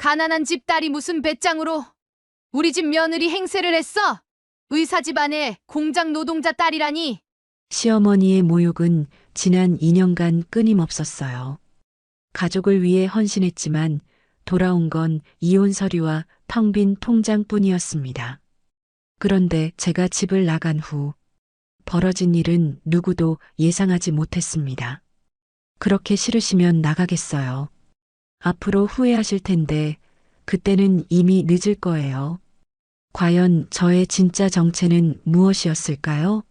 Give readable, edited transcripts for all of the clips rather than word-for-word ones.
가난한 집 딸이 무슨 배짱으로 우리 집 며느리 행세를 했어? 의사 집안의 공장 노동자 딸이라니. 시어머니의 모욕은 지난 2년간 끊임없었어요. 가족을 위해 헌신했지만 돌아온 건 이혼 서류와 텅 빈 통장뿐이었습니다. 그런데 제가 집을 나간 후 벌어진 일은 누구도 예상하지 못했습니다. 그렇게 싫으시면 나가겠어요. 앞으로 후회하실 텐데 그때는 이미 늦을 거예요. 과연 저의 진짜 정체는 무엇이었을까요?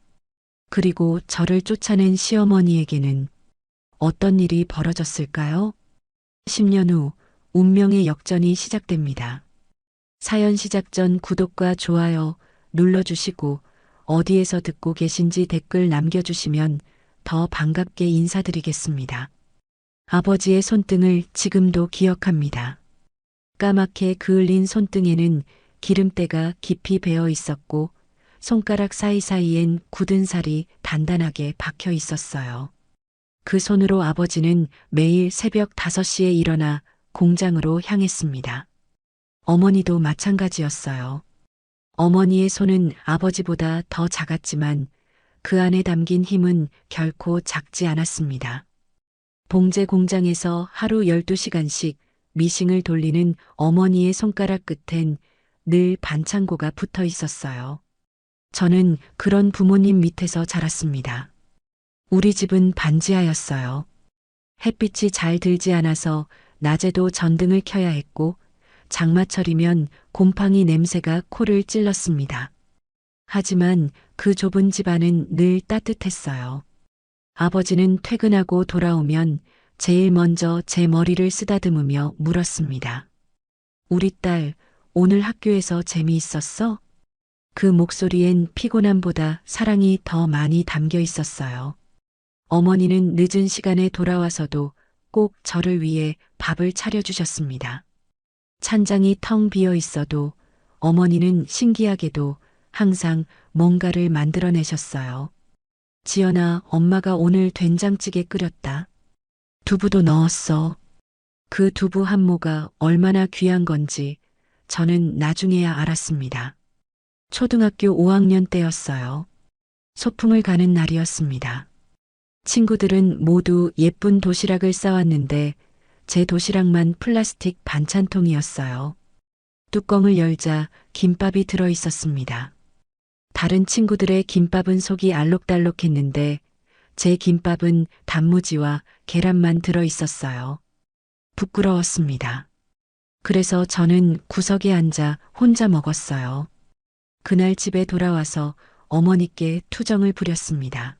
그리고 저를 쫓아낸 시어머니에게는 어떤 일이 벌어졌을까요? 10년 후 운명의 역전이 시작됩니다. 사연 시작 전 구독과 좋아요 눌러주시고 어디에서 듣고 계신지 댓글 남겨주시면 더 반갑게 인사드리겠습니다. 아버지의 손등을 지금도 기억합니다. 까맣게 그을린 손등에는 기름때가 깊이 배어 있었고 손가락 사이사이엔 굳은 살이 단단하게 박혀 있었어요. 그 손으로 아버지는 매일 새벽 5시에 일어나 공장으로 향했습니다. 어머니도 마찬가지였어요. 어머니의 손은 아버지보다 더 작았지만 그 안에 담긴 힘은 결코 작지 않았습니다. 봉제 공장에서 하루 12시간씩 미싱을 돌리는 어머니의 손가락 끝엔 늘 반창고가 붙어 있었어요. 저는 그런 부모님 밑에서 자랐습니다. 우리 집은 반지하였어요. 햇빛이 잘 들지 않아서 낮에도 전등을 켜야 했고 장마철이면 곰팡이 냄새가 코를 찔렀습니다. 하지만 그 좁은 집 안은 늘 따뜻했어요. 아버지는 퇴근하고 돌아오면 제일 먼저 제 머리를 쓰다듬으며 물었습니다. 우리 딸, 오늘 학교에서 재미있었어? 그 목소리엔 피곤함보다 사랑이 더 많이 담겨 있었어요. 어머니는 늦은 시간에 돌아와서도 꼭 저를 위해 밥을 차려주셨습니다. 찬장이 텅 비어 있어도 어머니는 신기하게도 항상 뭔가를 만들어내셨어요. 지연아, 엄마가 오늘 된장찌개 끓였다. 두부도 넣었어. 그 두부 한 모가 얼마나 귀한 건지 저는 나중에야 알았습니다. 초등학교 5학년 때였어요. 소풍을 가는 날이었습니다. 친구들은 모두 예쁜 도시락을 싸왔는데 제 도시락만 플라스틱 반찬통이었어요. 뚜껑을 열자 김밥이 들어 있었습니다. 다른 친구들의 김밥은 속이 알록달록했는데 제 김밥은 단무지와 계란만 들어 있었어요. 부끄러웠습니다. 그래서 저는 구석에 앉아 혼자 먹었어요. 그날 집에 돌아와서 어머니께 투정을 부렸습니다.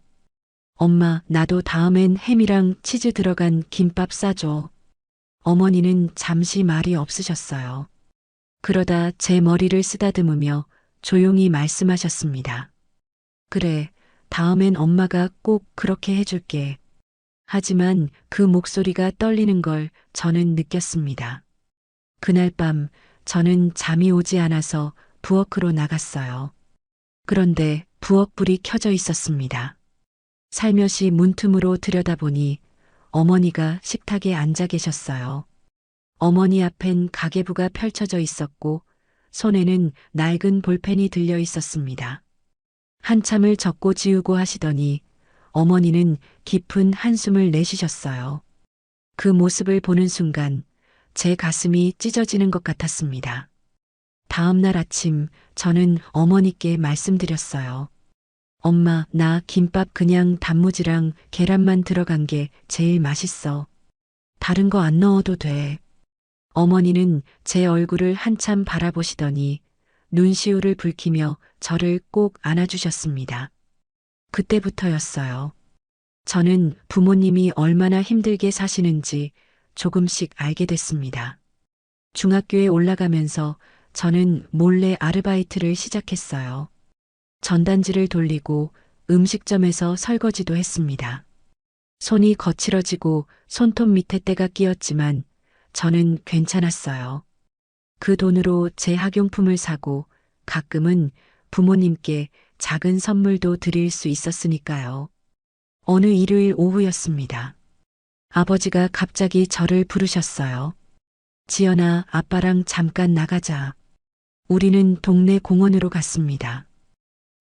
엄마, 나도 다음엔 햄이랑 치즈 들어간 김밥 싸줘. 어머니는 잠시 말이 없으셨어요. 그러다 제 머리를 쓰다듬으며 조용히 말씀하셨습니다. 그래, 다음엔 엄마가 꼭 그렇게 해줄게. 하지만 그 목소리가 떨리는 걸 저는 느꼈습니다. 그날 밤 저는 잠이 오지 않아서 부엌으로 나갔어요. 그런데 부엌불이 켜져 있었습니다. 살며시 문틈으로 들여다보니 어머니가 식탁에 앉아 계셨어요. 어머니 앞엔 가계부가 펼쳐져 있었고 손에는 낡은 볼펜이 들려 있었습니다. 한참을 적고 지우고 하시더니 어머니는 깊은 한숨을 내쉬셨어요. 그 모습을 보는 순간 제 가슴이 찢어지는 것 같았습니다. 다음 날 아침 저는 어머니께 말씀드렸어요. 엄마, 나 김밥 그냥 단무지랑 계란만 들어간 게 제일 맛있어. 다른 거 안 넣어도 돼. 어머니는 제 얼굴을 한참 바라보시더니 눈시울을 붉히며 저를 꼭 안아주셨습니다. 그때부터였어요. 저는 부모님이 얼마나 힘들게 사시는지 조금씩 알게 됐습니다. 중학교에 올라가면서 저는 몰래 아르바이트를 시작했어요. 전단지를 돌리고 음식점에서 설거지도 했습니다. 손이 거칠어지고 손톱 밑에 때가 끼었지만 저는 괜찮았어요. 그 돈으로 제 학용품을 사고 가끔은 부모님께 작은 선물도 드릴 수 있었으니까요. 어느 일요일 오후였습니다. 아버지가 갑자기 저를 부르셨어요. 지연아, 아빠랑 잠깐 나가자. 우리는 동네 공원으로 갔습니다.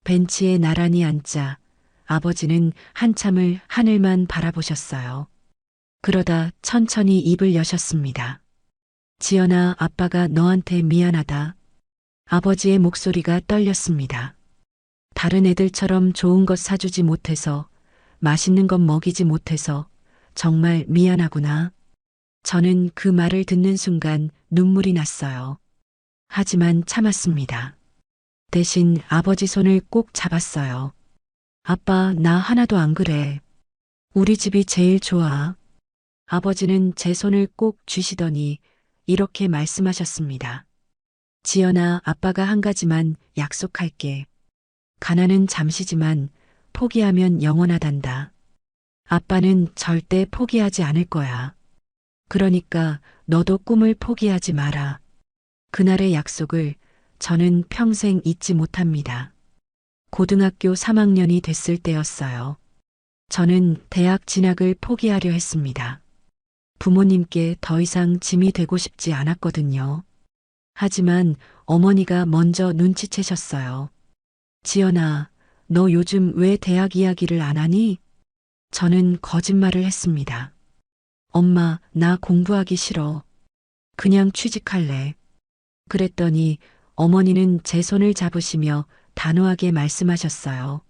벤치에 나란히 앉자 아버지는 한참을 하늘만 바라보셨어요. 그러다 천천히 입을 여셨습니다. 지연아, 아빠가 너한테 미안하다. 아버지의 목소리가 떨렸습니다. 다른 애들처럼 좋은 것 사주지 못해서, 맛있는 것 먹이지 못해서 정말 미안하구나. 저는 그 말을 듣는 순간 눈물이 났어요. 하지만 참았습니다. 대신 아버지 손을 꼭 잡았어요. 아빠, 나 하나도 안 그래. 우리 집이 제일 좋아. 아버지는 제 손을 꼭 쥐시더니 이렇게 말씀하셨습니다. 지연아, 아빠가 한 가지만 약속할게. 가난은 잠시지만 포기하면 영원하단다. 아빠는 절대 포기하지 않을 거야. 그러니까 너도 꿈을 포기하지 마라. 그날의 약속을 저는 평생 잊지 못합니다. 고등학교 3학년이 됐을 때였어요. 저는 대학 진학을 포기하려 했습니다. 부모님께 더 이상 짐이 되고 싶지 않았거든요. 하지만 어머니가 먼저 눈치채셨어요. 지연아, 너 요즘 왜 대학 이야기를 안 하니? 저는 거짓말을 했습니다. 엄마, 나 공부하기 싫어. 그냥 취직할래. 그랬더니 어머니는 제 손을 잡으시며 단호하게 말씀하셨어요.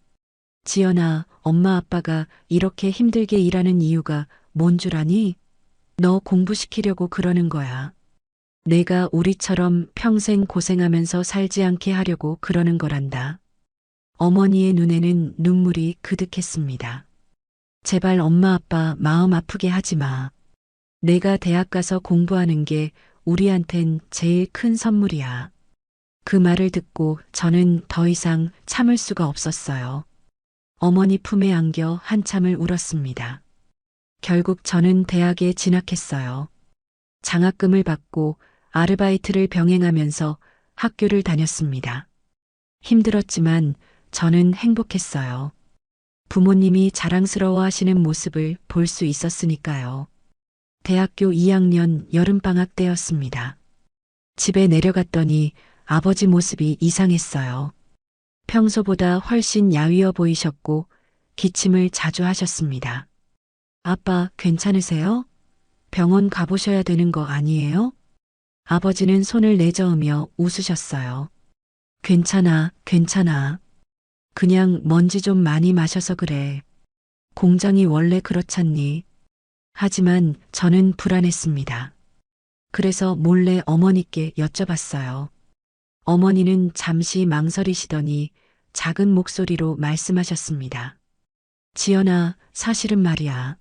지연아, 엄마 아빠가 이렇게 힘들게 일하는 이유가 뭔 줄 아니? 너 공부시키려고 그러는 거야. 내가 우리처럼 평생 고생하면서 살지 않게 하려고 그러는 거란다. 어머니의 눈에는 눈물이 그득했습니다. 제발 엄마 아빠 마음 아프게 하지 마. 내가 대학 가서 공부하는 게 우리한텐 제일 큰 선물이야. 그 말을 듣고 저는 더 이상 참을 수가 없었어요. 어머니 품에 안겨 한참을 울었습니다. 결국 저는 대학에 진학했어요. 장학금을 받고 아르바이트를 병행하면서 학교를 다녔습니다. 힘들었지만 저는 행복했어요. 부모님이 자랑스러워 하시는 모습을 볼 수 있었으니까요. 대학교 2학년 여름방학 때였습니다. 집에 내려갔더니 아버지 모습이 이상했어요. 평소보다 훨씬 야위어 보이셨고 기침을 자주 하셨습니다. 아빠, 괜찮으세요? 병원 가보셔야 되는 거 아니에요? 아버지는 손을 내저으며 웃으셨어요. 괜찮아, 괜찮아. 그냥 먼지 좀 많이 마셔서 그래. 공장이 원래 그렇잖니. 하지만 저는 불안했습니다. 그래서 몰래 어머니께 여쭤봤어요. 어머니는 잠시 망설이시더니 작은 목소리로 말씀하셨습니다. 지연아, 사실은 말이야.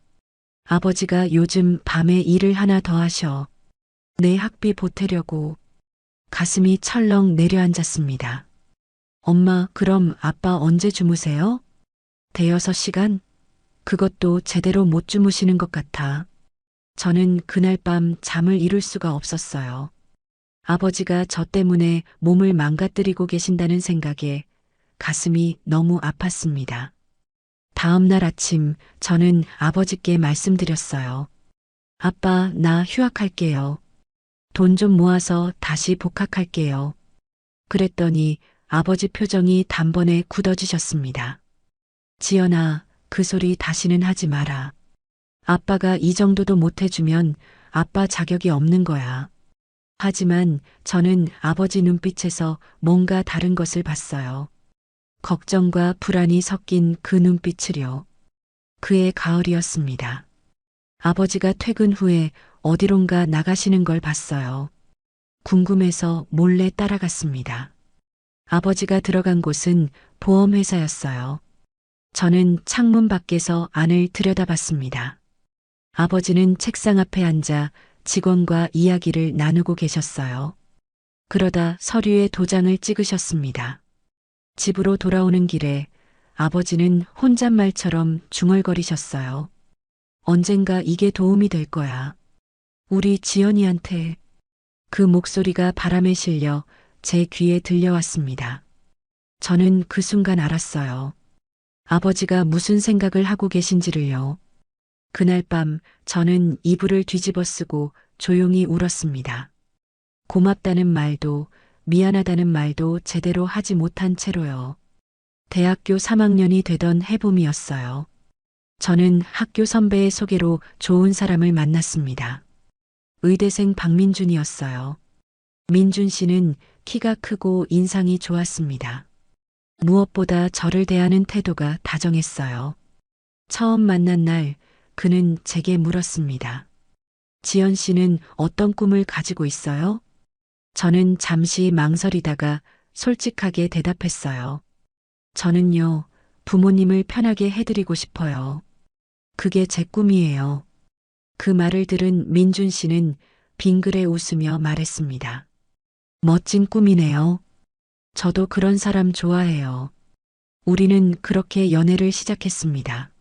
아버지가 요즘 밤에 일을 하나 더 하셔. 내 학비 보태려고. 가슴이 철렁 내려앉았습니다. 엄마, 그럼 아빠 언제 주무세요? 대여섯 시간? 그것도 제대로 못 주무시는 것 같아. 저는 그날 밤 잠을 이룰 수가 없었어요. 아버지가 저 때문에 몸을 망가뜨리고 계신다는 생각에 가슴이 너무 아팠습니다. 다음 날 아침 저는 아버지께 말씀드렸어요. 아빠, 나 휴학할게요. 돈 좀 모아서 다시 복학할게요. 그랬더니 아버지 표정이 단번에 굳어지셨습니다. 지연아, 그 소리 다시는 하지 마라. 아빠가 이 정도도 못 해주면 아빠 자격이 없는 거야. 하지만 저는 아버지 눈빛에서 뭔가 다른 것을 봤어요. 걱정과 불안이 섞인 그 눈빛을요. 그의 가을이었습니다. 아버지가 퇴근 후에 어디론가 나가시는 걸 봤어요. 궁금해서 몰래 따라갔습니다. 아버지가 들어간 곳은 보험회사였어요. 저는 창문 밖에서 안을 들여다봤습니다. 아버지는 책상 앞에 앉아 직원과 이야기를 나누고 계셨어요. 그러다 서류에 도장을 찍으셨습니다. 집으로 돌아오는 길에 아버지는 혼잣말처럼 중얼거리셨어요. 언젠가 이게 도움이 될 거야. 우리 지연이한테. 그 목소리가 바람에 실려 제 귀에 들려왔습니다. 저는 그 순간 알았어요. 아버지가 무슨 생각을 하고 계신지를요. 그날 밤 저는 이불을 뒤집어 쓰고 조용히 울었습니다. 고맙다는 말도 미안하다는 말도 제대로 하지 못한 채로요. 대학교 3학년이 되던 해봄이었어요. 저는 학교 선배의 소개로 좋은 사람을 만났습니다. 의대생 박민준이었어요. 민준 씨는 키가 크고 인상이 좋았습니다. 무엇보다 저를 대하는 태도가 다정했어요. 처음 만난 날 그는 제게 물었습니다. 지연 씨는 어떤 꿈을 가지고 있어요? 저는 잠시 망설이다가 솔직하게 대답했어요. 저는요, 부모님을 편하게 해드리고 싶어요. 그게 제 꿈이에요. 그 말을 들은 민준 씨는 빙그레 웃으며 말했습니다. 멋진 꿈이네요. 저도 그런 사람 좋아해요. 우리는 그렇게 연애를 시작했습니다.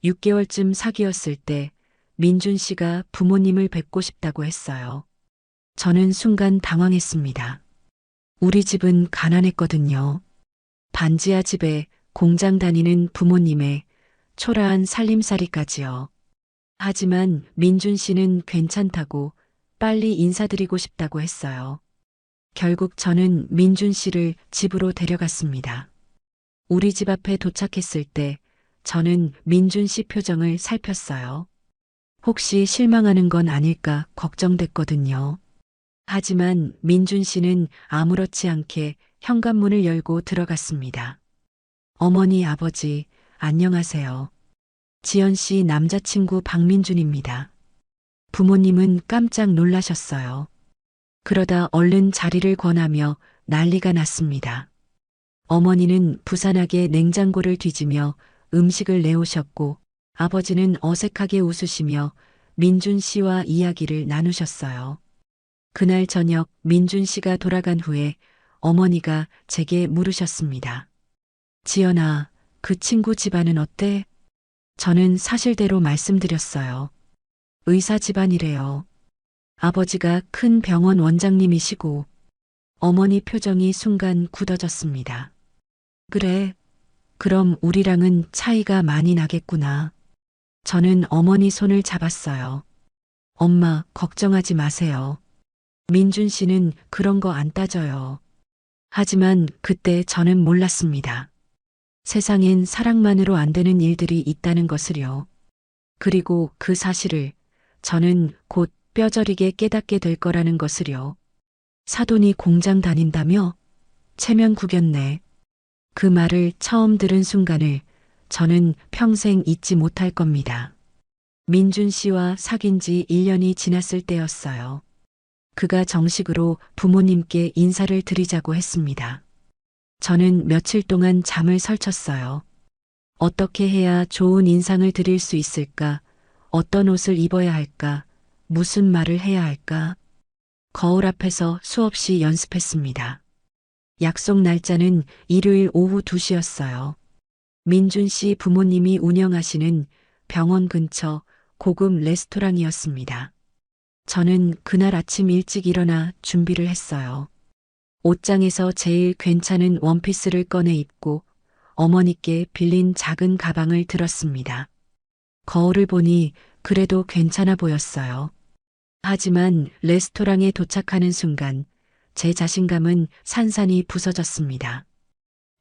6개월쯤 사귀었을 때 민준 씨가 부모님을 뵙고 싶다고 했어요. 저는 순간 당황했습니다. 우리 집은 가난했거든요. 반지하 집에 공장 다니는 부모님의 초라한 살림살이까지요. 하지만 민준 씨는 괜찮다고 빨리 인사드리고 싶다고 했어요. 결국 저는 민준 씨를 집으로 데려갔습니다. 우리 집 앞에 도착했을 때 저는 민준 씨 표정을 살폈어요. 혹시 실망하는 건 아닐까 걱정됐거든요. 하지만 민준 씨는 아무렇지 않게 현관문을 열고 들어갔습니다. 어머니, 아버지, 안녕하세요. 지연 씨 남자친구 박민준입니다. 부모님은 깜짝 놀라셨어요. 그러다 얼른 자리를 권하며 난리가 났습니다. 어머니는 부산하게 냉장고를 뒤지며 음식을 내오셨고 아버지는 어색하게 웃으시며 민준 씨와 이야기를 나누셨어요. 그날 저녁 민준 씨가 돌아간 후에 어머니가 제게 물으셨습니다. 지연아, 그 친구 집안은 어때? 저는 사실대로 말씀드렸어요. 의사 집안이래요. 아버지가 큰 병원 원장님이시고 어머니 표정이 순간 굳어졌습니다. 그래, 그럼 우리랑은 차이가 많이 나겠구나. 저는 어머니 손을 잡았어요. 엄마, 걱정하지 마세요. 민준 씨는 그런 거 안 따져요. 하지만 그때 저는 몰랐습니다. 세상엔 사랑만으로 안 되는 일들이 있다는 것을요. 그리고 그 사실을 저는 곧 뼈저리게 깨닫게 될 거라는 것을요. 사돈이 공장 다닌다며? 체면 구겼네. 그 말을 처음 들은 순간을 저는 평생 잊지 못할 겁니다. 민준 씨와 사귄 지 1년이 지났을 때였어요. 그가 정식으로 부모님께 인사를 드리자고 했습니다. 저는 며칠 동안 잠을 설쳤어요. 어떻게 해야 좋은 인상을 드릴 수 있을까? 어떤 옷을 입어야 할까? 무슨 말을 해야 할까? 거울 앞에서 수없이 연습했습니다. 약속 날짜는 일요일 오후 2시였어요. 민준 씨 부모님이 운영하시는 병원 근처 고급 레스토랑이었습니다. 저는 그날 아침 일찍 일어나 준비를 했어요. 옷장에서 제일 괜찮은 원피스를 꺼내 입고 어머니께 빌린 작은 가방을 들었습니다. 거울을 보니 그래도 괜찮아 보였어요. 하지만 레스토랑에 도착하는 순간 제 자신감은 산산이 부서졌습니다.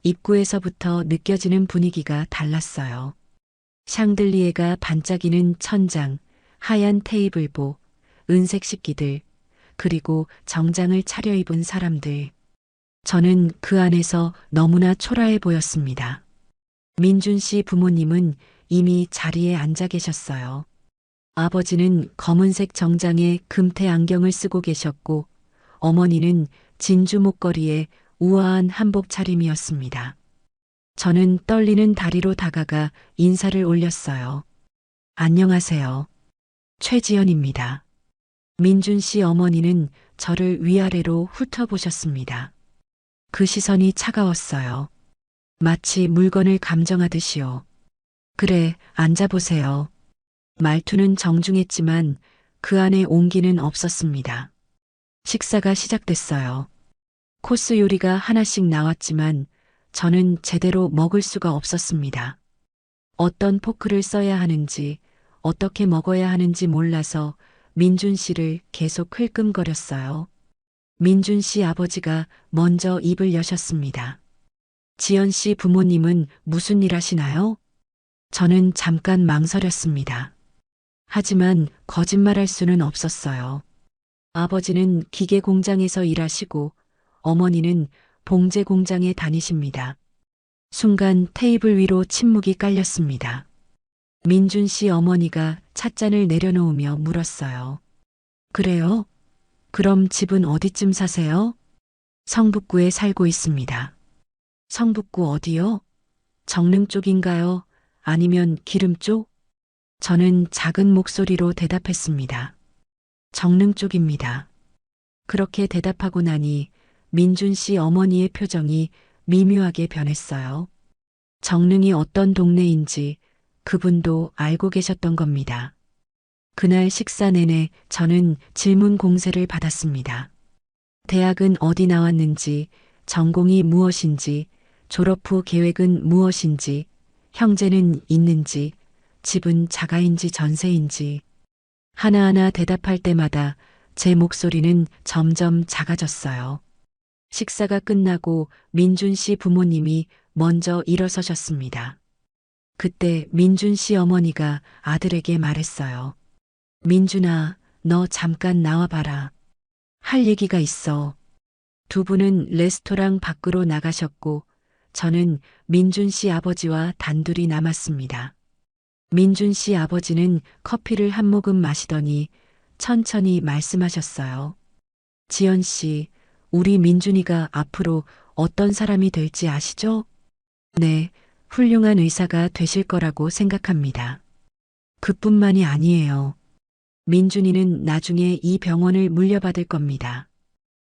입구에서부터 느껴지는 분위기가 달랐어요. 샹들리에가 반짝이는 천장, 하얀 테이블보, 은색 식기들, 그리고 정장을 차려입은 사람들. 저는 그 안에서 너무나 초라해 보였습니다. 민준 씨 부모님은 이미 자리에 앉아 계셨어요. 아버지는 검은색 정장에 금태 안경을 쓰고 계셨고 어머니는 진주 목걸이에 우아한 한복 차림이었습니다. 저는 떨리는 다리로 다가가 인사를 올렸어요. 안녕하세요. 최지연입니다. 민준 씨 어머니는 저를 위아래로 훑어보셨습니다. 그 시선이 차가웠어요. 마치 물건을 감정하듯이요. 그래, 앉아보세요. 말투는 정중했지만 그 안에 온기는 없었습니다. 식사가 시작됐어요. 코스 요리가 하나씩 나왔지만 저는 제대로 먹을 수가 없었습니다. 어떤 포크를 써야 하는지, 어떻게 먹어야 하는지 몰라서 민준 씨를 계속 흘끔거렸어요. 민준 씨 아버지가 먼저 입을 여셨습니다. 지연 씨 부모님은 무슨 일 하시나요? 저는 잠깐 망설였습니다. 하지만 거짓말할 수는 없었어요. 아버지는 기계 공장에서 일하시고 어머니는 봉제 공장에 다니십니다. 순간 테이블 위로 침묵이 깔렸습니다. 민준 씨 어머니가 찻잔을 내려놓으며 물었어요. 그래요? 그럼 집은 어디쯤 사세요? 성북구에 살고 있습니다. 성북구 어디요? 정릉 쪽인가요? 아니면 기름 쪽? 저는 작은 목소리로 대답했습니다. 정릉 쪽입니다. 그렇게 대답하고 나니 민준 씨 어머니의 표정이 미묘하게 변했어요. 정릉이 어떤 동네인지 그분도 알고 계셨던 겁니다. 그날 식사 내내 저는 질문 공세를 받았습니다. 대학은 어디 나왔는지, 전공이 무엇인지, 졸업 후 계획은 무엇인지, 형제는 있는지, 집은 자가인지 전세인지. 하나하나 대답할 때마다 제 목소리는 점점 작아졌어요. 식사가 끝나고 민준 씨 부모님이 먼저 일어서셨습니다. 그때 민준 씨 어머니가 아들에게 말했어요. 민준아, 너 잠깐 나와봐라. 할 얘기가 있어. 두 분은 레스토랑 밖으로 나가셨고 저는 민준 씨 아버지와 단둘이 남았습니다. 민준 씨 아버지는 커피를 한 모금 마시더니 천천히 말씀하셨어요. 지연 씨, 우리 민준이가 앞으로 어떤 사람이 될지 아시죠? 네, 훌륭한 의사가 되실 거라고 생각합니다. 그뿐만이 아니에요. 민준이는 나중에 이 병원을 물려받을 겁니다.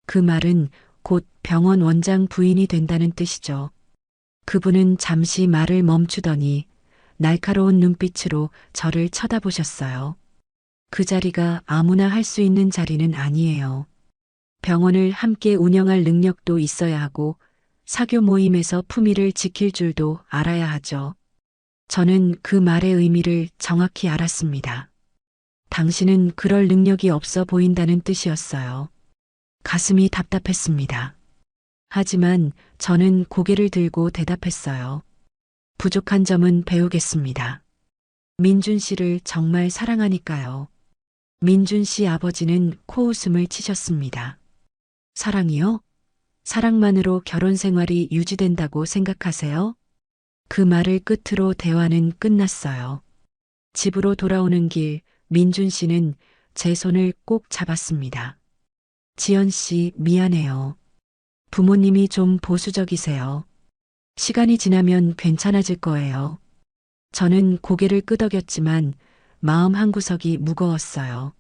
그 말은 곧 병원 원장 부인이 된다는 뜻이죠. 그분은 잠시 말을 멈추더니 날카로운 눈빛으로 저를 쳐다보셨어요. 그 자리가 아무나 할 수 있는 자리는 아니에요. 병원을 함께 운영할 능력도 있어야 하고 사교 모임에서 품위를 지킬 줄도 알아야 하죠. 저는 그 말의 의미를 정확히 알았습니다. 당신은 그럴 능력이 없어 보인다는 뜻이었어요. 가슴이 답답했습니다. 하지만 저는 고개를 들고 대답했어요. 부족한 점은 배우겠습니다. 민준 씨를 정말 사랑하니까요. 민준 씨 아버지는 코웃음을 치셨습니다. 사랑이요? 사랑만으로 결혼 생활이 유지된다고 생각하세요? 그 말을 끝으로 대화는 끝났어요. 집으로 돌아오는 길, 민준 씨는 제 손을 꼭 잡았습니다. 지연 씨, 미안해요. 부모님이 좀 보수적이세요. 시간이 지나면 괜찮아질 거예요. 저는 고개를 끄덕였지만 마음 한구석이 무거웠어요.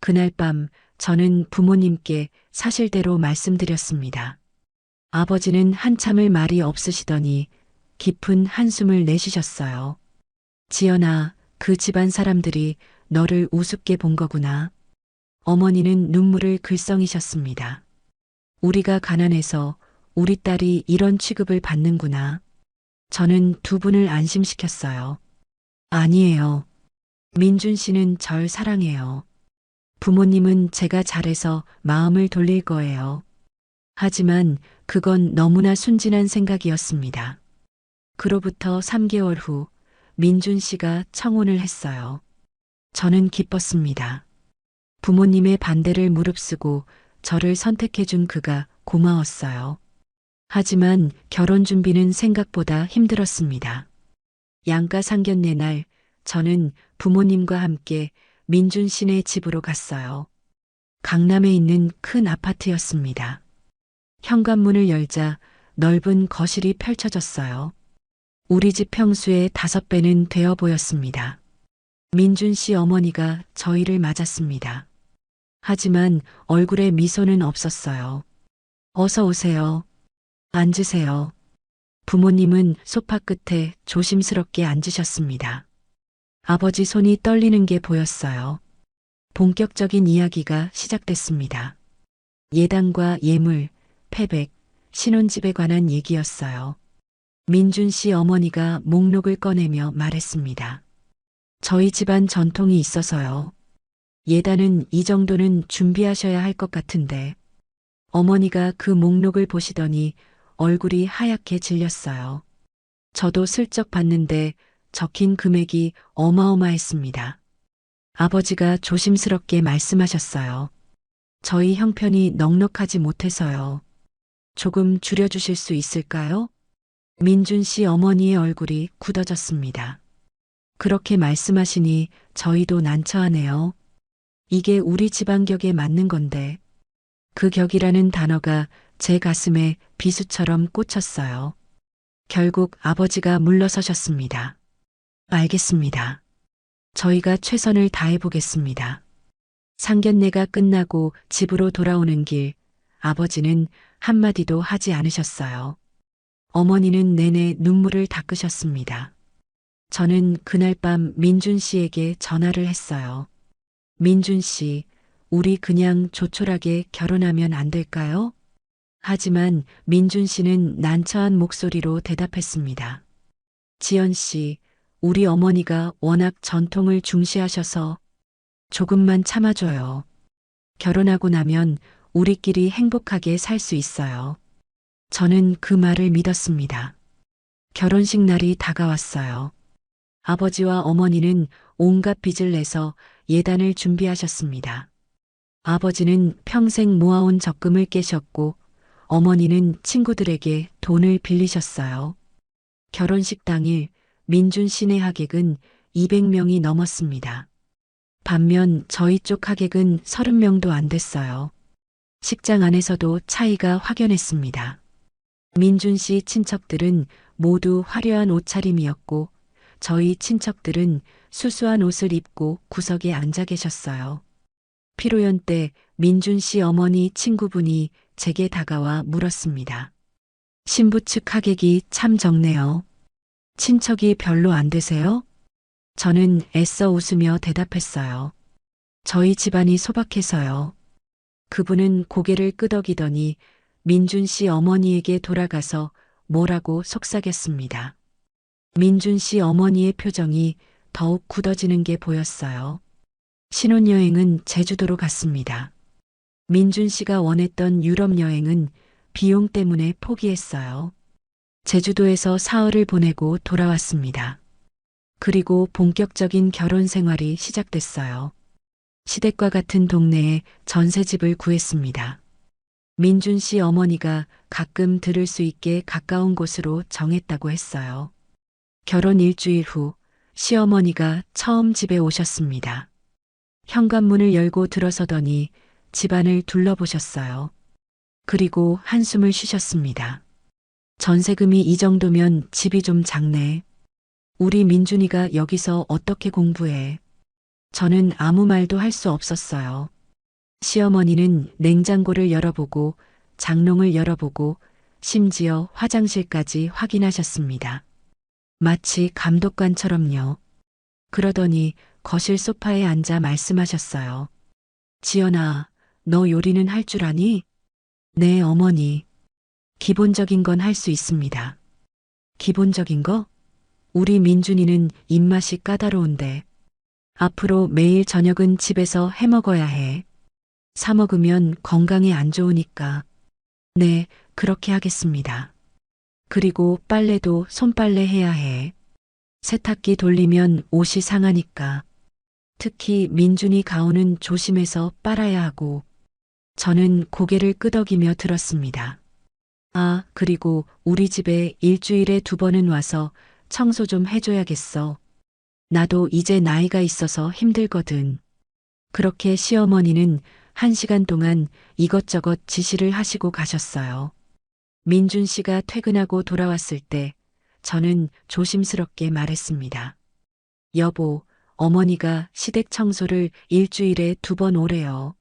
그날 밤 저는 부모님께 사실대로 말씀드렸습니다. 아버지는 한참을 말이 없으시더니 깊은 한숨을 내쉬셨어요. 지연아, 그 집안 사람들이 너를 우습게 본 거구나. 어머니는 눈물을 글썽이셨습니다. 우리가 가난해서 우리 딸이 이런 취급을 받는구나. 저는 두 분을 안심시켰어요. 아니에요. 민준 씨는 절 사랑해요. 부모님은 제가 잘해서 마음을 돌릴 거예요. 하지만 그건 너무나 순진한 생각이었습니다. 그로부터 3개월 후 민준 씨가 청혼을 했어요. 저는 기뻤습니다. 부모님의 반대를 무릅쓰고 저를 선택해준 그가 고마웠어요. 하지만 결혼 준비는 생각보다 힘들었습니다. 양가 상견례 날 저는 부모님과 함께 민준 씨네 집으로 갔어요. 강남에 있는 큰 아파트였습니다. 현관문을 열자 넓은 거실이 펼쳐졌어요. 우리 집 평수의 5배는 되어 보였습니다. 민준 씨 어머니가 저희를 맞았습니다. 하지만 얼굴에 미소는 없었어요. 어서 오세요. 앉으세요. 부모님은 소파 끝에 조심스럽게 앉으셨습니다. 아버지 손이 떨리는 게 보였어요. 본격적인 이야기가 시작됐습니다. 예당과 예물, 패백, 신혼집에 관한 얘기였어요. 민준 씨 어머니가 목록을 꺼내며 말했습니다. 저희 집안 전통이 있어서요. 예단은 이 정도는 준비하셔야 할 것 같은데. 어머니가 그 목록을 보시더니 얼굴이 하얗게 질렸어요. 저도 슬쩍 봤는데 적힌 금액이 어마어마했습니다. 아버지가 조심스럽게 말씀하셨어요. 저희 형편이 넉넉하지 못해서요. 조금 줄여주실 수 있을까요? 민준 씨 어머니의 얼굴이 굳어졌습니다. 그렇게 말씀하시니 저희도 난처하네요. 이게 우리 집안 격에 맞는 건데. 그 격이라는 단어가 제 가슴에 비수처럼 꽂혔어요. 결국 아버지가 물러서셨습니다. 알겠습니다. 저희가 최선을 다해보겠습니다. 상견례가 끝나고 집으로 돌아오는 길, 아버지는 한마디도 하지 않으셨어요. 어머니는 내내 눈물을 닦으셨습니다. 저는 그날 밤 민준 씨에게 전화를 했어요. 민준 씨, 우리 그냥 조촐하게 결혼하면 안 될까요? 하지만 민준 씨는 난처한 목소리로 대답했습니다. 지연 씨, 우리 어머니가 워낙 전통을 중시하셔서 조금만 참아줘요. 결혼하고 나면 우리끼리 행복하게 살 수 있어요. 저는 그 말을 믿었습니다. 결혼식 날이 다가왔어요. 아버지와 어머니는 온갖 빚을 내서 예단을 준비하셨습니다. 아버지는 평생 모아온 적금을 깨셨고 어머니는 친구들에게 돈을 빌리셨어요. 결혼식 당일 민준 씨네 하객은 200명이 넘었습니다. 반면 저희 쪽 하객은 30명도 안 됐어요. 식장 안에서도 차이가 확연했습니다. 민준 씨 친척들은 모두 화려한 옷차림이었고 저희 친척들은 수수한 옷을 입고 구석에 앉아 계셨어요. 피로연 때 민준 씨 어머니 친구분이 제게 다가와 물었습니다. 신부 측 하객이 참 적네요. 친척이 별로 안 되세요? 저는 애써 웃으며 대답했어요. 저희 집안이 소박해서요. 그분은 고개를 끄덕이더니 민준 씨 어머니에게 돌아가서 뭐라고 속삭였습니다. 민준 씨 어머니의 표정이 더욱 굳어지는 게 보였어요. 신혼여행은 제주도로 갔습니다. 민준 씨가 원했던 유럽 여행은 비용 때문에 포기했어요. 제주도에서 사흘을 보내고 돌아왔습니다. 그리고 본격적인 결혼 생활이 시작됐어요. 시댁과 같은 동네에 전셋집을 구했습니다. 민준 씨 어머니가 가끔 들을 수 있게 가까운 곳으로 정했다고 했어요. 결혼 일주일 후 시어머니가 처음 집에 오셨습니다. 현관문을 열고 들어서더니 집안을 둘러보셨어요. 그리고 한숨을 쉬셨습니다. 전세금이 이 정도면 집이 좀 작네. 우리 민준이가 여기서 어떻게 공부해? 저는 아무 말도 할 수 없었어요. 시어머니는 냉장고를 열어보고 장롱을 열어보고 심지어 화장실까지 확인하셨습니다. 마치 감독관처럼요. 그러더니 거실 소파에 앉아 말씀하셨어요. 지연아, 너 요리는 할 줄 아니? 네, 어머니. 기본적인 건 할 수 있습니다. 기본적인 거? 우리 민준이는 입맛이 까다로운데. 앞으로 매일 저녁은 집에서 해 먹어야 해. 사 먹으면 건강에 안 좋으니까. 네, 그렇게 하겠습니다. 그리고 빨래도 손빨래 해야 해. 세탁기 돌리면 옷이 상하니까. 특히 민준이 가온은 조심해서 빨아야 하고. 저는 고개를 끄덕이며 들었습니다. 아, 그리고 우리 집에 일주일에 2번은 와서 청소 좀 해줘야겠어. 나도 이제 나이가 있어서 힘들거든. 그렇게 시어머니는 1시간 동안 이것저것 지시를 하시고 가셨어요. 민준 씨가 퇴근하고 돌아왔을 때 저는 조심스럽게 말했습니다. 여보, 어머니가 시댁 청소를 일주일에 2번 오래요.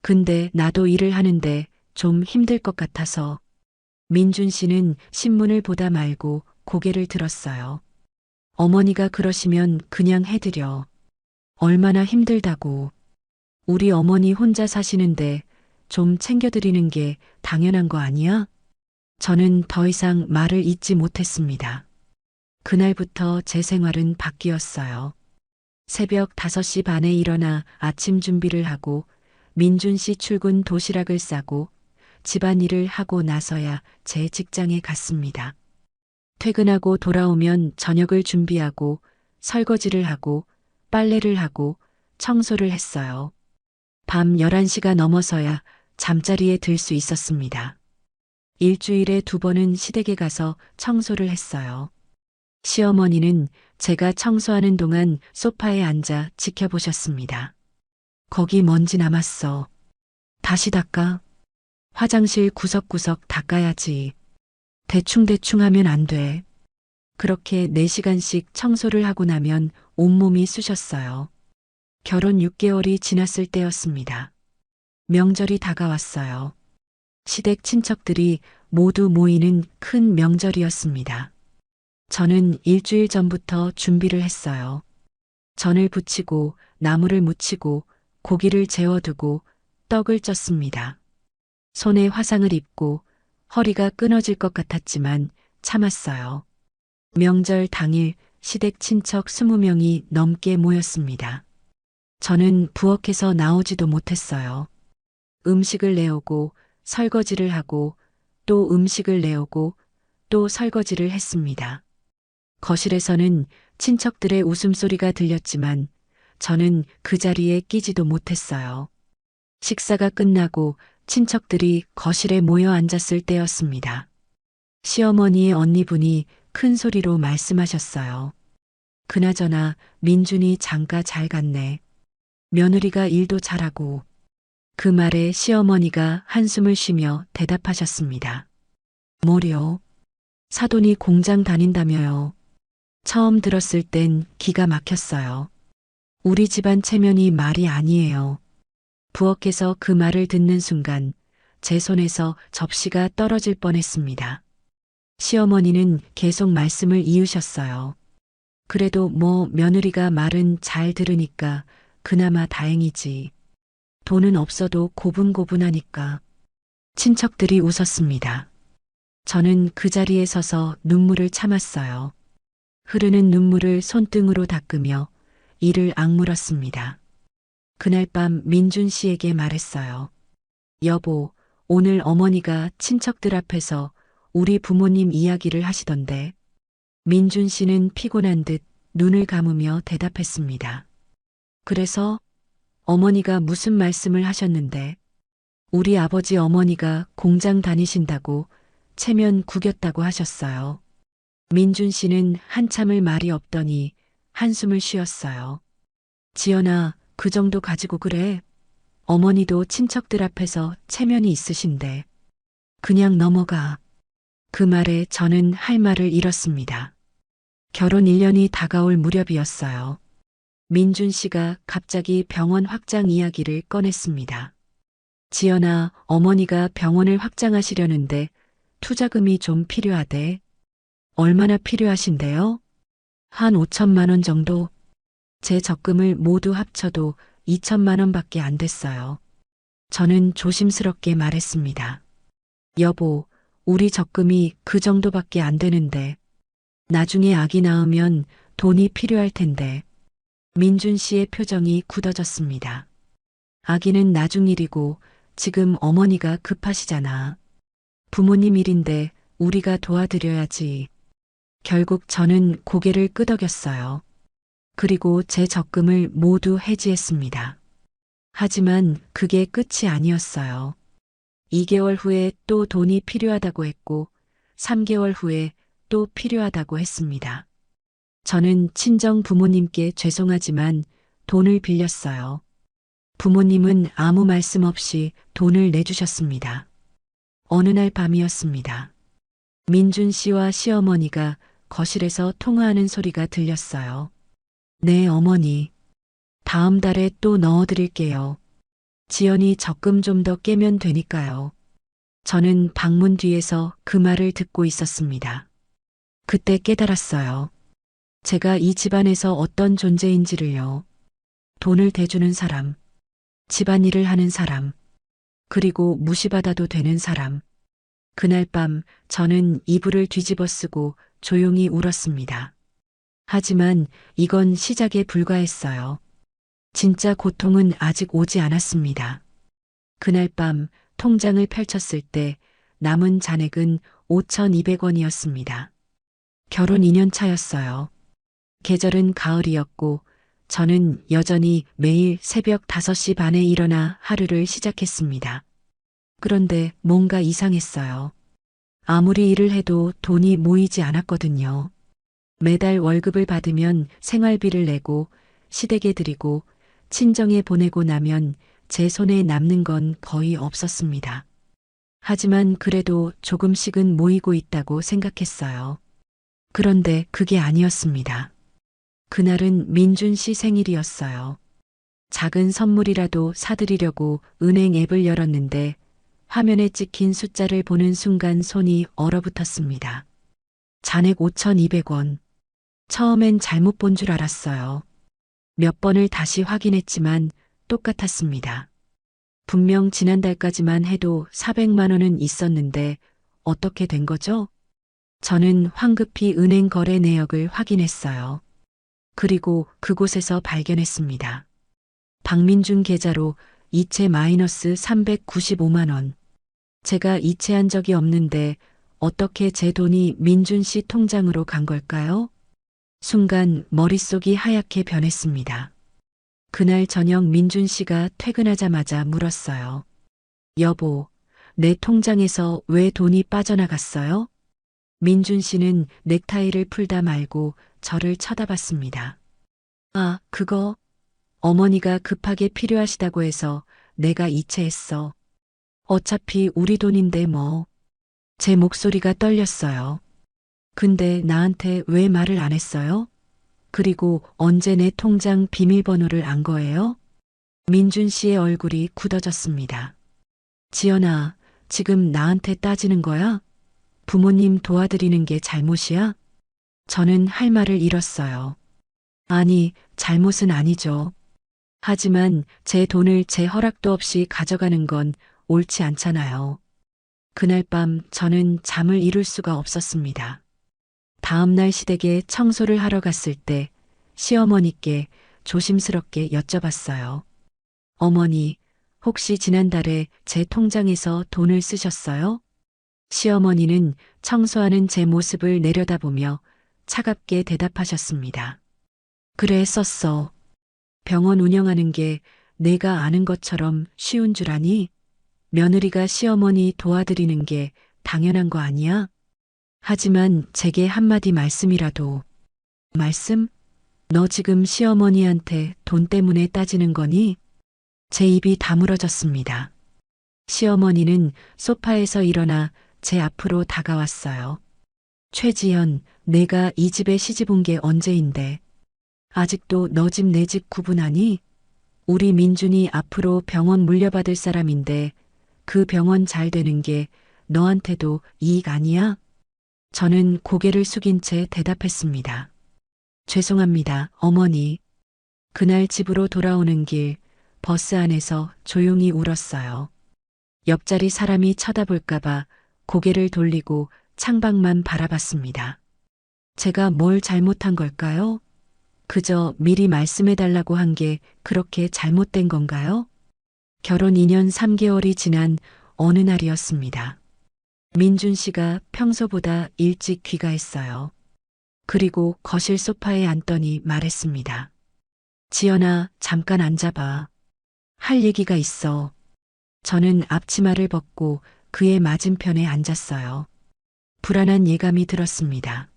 근데 나도 일을 하는데 좀 힘들 것 같아서. 민준 씨는 신문을 보다 말고 고개를 들었어요. 어머니가 그러시면 그냥 해드려. 얼마나 힘들다고. 우리 어머니 혼자 사시는데 좀 챙겨드리는 게 당연한 거 아니야? 저는 더 이상 말을 잇지 못했습니다. 그날부터 제 생활은 바뀌었어요. 새벽 5시 반에 일어나 아침 준비를 하고 민준 씨 출근 도시락을 싸고 집안일을 하고 나서야 제 직장에 갔습니다. 퇴근하고 돌아오면 저녁을 준비하고 설거지를 하고 빨래를 하고 청소를 했어요. 밤 11시가 넘어서야 잠자리에 들 수 있었습니다. 일주일에 2번은 시댁에 가서 청소를 했어요. 시어머니는 제가 청소하는 동안 소파에 앉아 지켜보셨습니다. 거기 먼지 남았어. 다시 닦아. 화장실 구석구석 닦아야지. 대충대충 하면 안 돼. 그렇게 4시간씩 청소를 하고 나면 온몸이 쑤셨어요. 결혼 6개월이 지났을 때였습니다. 명절이 다가왔어요. 시댁 친척들이 모두 모이는 큰 명절이었습니다. 저는 일주일 전부터 준비를 했어요. 전을 부치고 나물을 무치고 고기를 재워두고 떡을 쪘습니다. 손에 화상을 입고 허리가 끊어질 것 같았지만 참았어요. 명절 당일 시댁 친척 20명이 넘게 모였습니다. 저는 부엌에서 나오지도 못했어요. 음식을 내오고 설거지를 하고 또 음식을 내오고 또 설거지를 했습니다. 거실에서는 친척들의 웃음소리가 들렸지만 저는 그 자리에 끼지도 못했어요. 식사가 끝나고 친척들이 거실에 모여 앉았을 때였습니다. 시어머니의 언니분이 큰 소리로 말씀하셨어요. 그나저나 민준이 장가 잘 갔네. 며느리가 일도 잘하고. 그 말에 시어머니가 한숨을 쉬며 대답하셨습니다. 뭐려? 사돈이 공장 다닌다며요. 처음 들었을 땐 기가 막혔어요. 우리 집안 체면이 말이 아니에요. 부엌에서 그 말을 듣는 순간 제 손에서 접시가 떨어질 뻔했습니다. 시어머니는 계속 말씀을 이으셨어요. 그래도 뭐 며느리가 말은 잘 들으니까 그나마 다행이지. 돈은 없어도 고분고분하니까. 친척들이 웃었습니다. 저는 그 자리에 서서 눈물을 참았어요. 흐르는 눈물을 손등으로 닦으며 이를 악물었습니다. 그날 밤 민준 씨에게 말했어요. 여보, 오늘 어머니가 친척들 앞에서 우리 부모님 이야기를 하시던데. 민준 씨는 피곤한 듯 눈을 감으며 대답했습니다. 그래서 어머니가 무슨 말씀을 하셨는데 우리 아버지 어머니가 공장 다니신다고 체면 구겼다고 하셨어요. 민준 씨는 한참을 말이 없더니 한숨을 쉬었어요. 지연아, 그 정도 가지고 그래? 어머니도 친척들 앞에서 체면이 있으신데. 그냥 넘어가. 그 말에 저는 할 말을 잃었습니다. 결혼 1년이 다가올 무렵이었어요. 민준 씨가 갑자기 병원 확장 이야기를 꺼냈습니다. 지연아, 어머니가 병원을 확장하시려는데 투자금이 좀 필요하대. 얼마나 필요하신데요? 한 5천만 원 정도. 제 적금을 모두 합쳐도 2천만 원밖에 안 됐어요. 저는 조심스럽게 말했습니다. 여보, 우리 적금이 그 정도밖에 안 되는데 나중에 아기 낳으면 돈이 필요할 텐데. 민준 씨의 표정이 굳어졌습니다. 아기는 나중 일이고 지금 어머니가 급하시잖아. 부모님 일인데 우리가 도와드려야지. 결국 저는 고개를 끄덕였어요. 그리고 제 적금을 모두 해지했습니다. 하지만 그게 끝이 아니었어요. 2개월 후에 또 돈이 필요하다고 했고 3개월 후에 또 필요하다고 했습니다. 저는 친정 부모님께 죄송하지만 돈을 빌렸어요. 부모님은 아무 말씀 없이 돈을 내주셨습니다. 어느 날 밤이었습니다. 민준 씨와 시어머니가 거실에서 통화하는 소리가 들렸어요. 네, 어머니. 다음 달에 또 넣어드릴게요. 지연이 적금 좀 더 깨면 되니까요. 저는 방문 뒤에서 그 말을 듣고 있었습니다. 그때 깨달았어요. 제가 이 집안에서 어떤 존재인지를요. 돈을 대주는 사람, 집안일을 하는 사람, 그리고 무시받아도 되는 사람. 그날 밤 저는 이불을 뒤집어 쓰고 조용히 울었습니다. 하지만 이건 시작에 불과했어요. 진짜 고통은 아직 오지 않았습니다. 그날 밤 통장을 펼쳤을 때 남은 잔액은 5,200원이었습니다. 결혼 2년 차였어요. 계절은 가을이었고 저는 여전히 매일 새벽 5시 반에 일어나 하루를 시작했습니다. 그런데 뭔가 이상했어요. 아무리 일을 해도 돈이 모이지 않았거든요. 매달 월급을 받으면 생활비를 내고 시댁에 드리고 친정에 보내고 나면 제 손에 남는 건 거의 없었습니다. 하지만 그래도 조금씩은 모이고 있다고 생각했어요. 그런데 그게 아니었습니다. 그날은 민준 씨 생일이었어요. 작은 선물이라도 사드리려고 은행 앱을 열었는데 화면에 찍힌 숫자를 보는 순간 손이 얼어붙었습니다. 잔액 5,200원. 처음엔 잘못 본 줄 알았어요. 몇 번을 다시 확인했지만 똑같았습니다. 분명 지난달까지만 해도 400만 원은 있었는데 어떻게 된 거죠? 저는 황급히 은행 거래 내역을 확인했어요. 그리고 그곳에서 발견했습니다. 박민준 계좌로 이체 마이너스 395만 원. 제가 이체한 적이 없는데 어떻게 제 돈이 민준 씨 통장으로 간 걸까요? 순간 머릿속이 하얗게 변했습니다. 그날 저녁 민준 씨가 퇴근하자마자 물었어요. 여보, 내 통장에서 왜 돈이 빠져나갔어요? 민준 씨는 넥타이를 풀다 말고 저를 쳐다봤습니다. 아, 그거 어머니가 급하게 필요하시다고 해서 내가 이체했어. 어차피 우리 돈인데 뭐. 제 목소리가 떨렸어요. 근데 나한테 왜 말을 안 했어요? 그리고 언제 내 통장 비밀번호를 안 거예요? 민준 씨의 얼굴이 굳어졌습니다. 지연아, 지금 나한테 따지는 거야? 부모님 도와드리는 게 잘못이야? 저는 할 말을 잃었어요. 아니, 잘못은 아니죠. 하지만 제 돈을 제 허락도 없이 가져가는 건 옳지 않잖아요. 그날 밤 저는 잠을 이룰 수가 없었습니다. 다음날 시댁에 청소를 하러 갔을 때 시어머니께 조심스럽게 여쭤봤어요. 어머니, 혹시 지난달에 제 통장에서 돈을 쓰셨어요? 시어머니는 청소하는 제 모습을 내려다보며 차갑게 대답하셨습니다. 그래, 썼어. 병원 운영하는 게 내가 아는 것처럼 쉬운 줄 아니? 며느리가 시어머니 도와드리는 게 당연한 거 아니야? 하지만 제게 한마디 말씀이라도. 말씀? 너 지금 시어머니한테 돈 때문에 따지는 거니? 제 입이 다물어졌습니다. 시어머니는 소파에서 일어나 제 앞으로 다가왔어요. 최지연, 내가 이 집에 시집 온 게 언제인데. 아직도 너 집 내 집 구분하니? 우리 민준이 앞으로 병원 물려받을 사람인데 그 병원 잘 되는 게 너한테도 이익 아니야? 저는 고개를 숙인 채 대답했습니다. 죄송합니다, 어머니. 그날 집으로 돌아오는 길 버스 안에서 조용히 울었어요. 옆자리 사람이 쳐다볼까봐 고개를 돌리고 창밖만 바라봤습니다. 제가 뭘 잘못한 걸까요? 그저 미리 말씀해달라고 한 게 그렇게 잘못된 건가요? 결혼 2년 3개월이 지난 어느 날이었습니다. 민준 씨가 평소보다 일찍 귀가했어요. 그리고 거실 소파에 앉더니 말했습니다. 지연아, 잠깐 앉아봐. 할 얘기가 있어. 저는 앞치마를 벗고 그의 맞은편에 앉았어요. 불안한 예감이 들었습니다.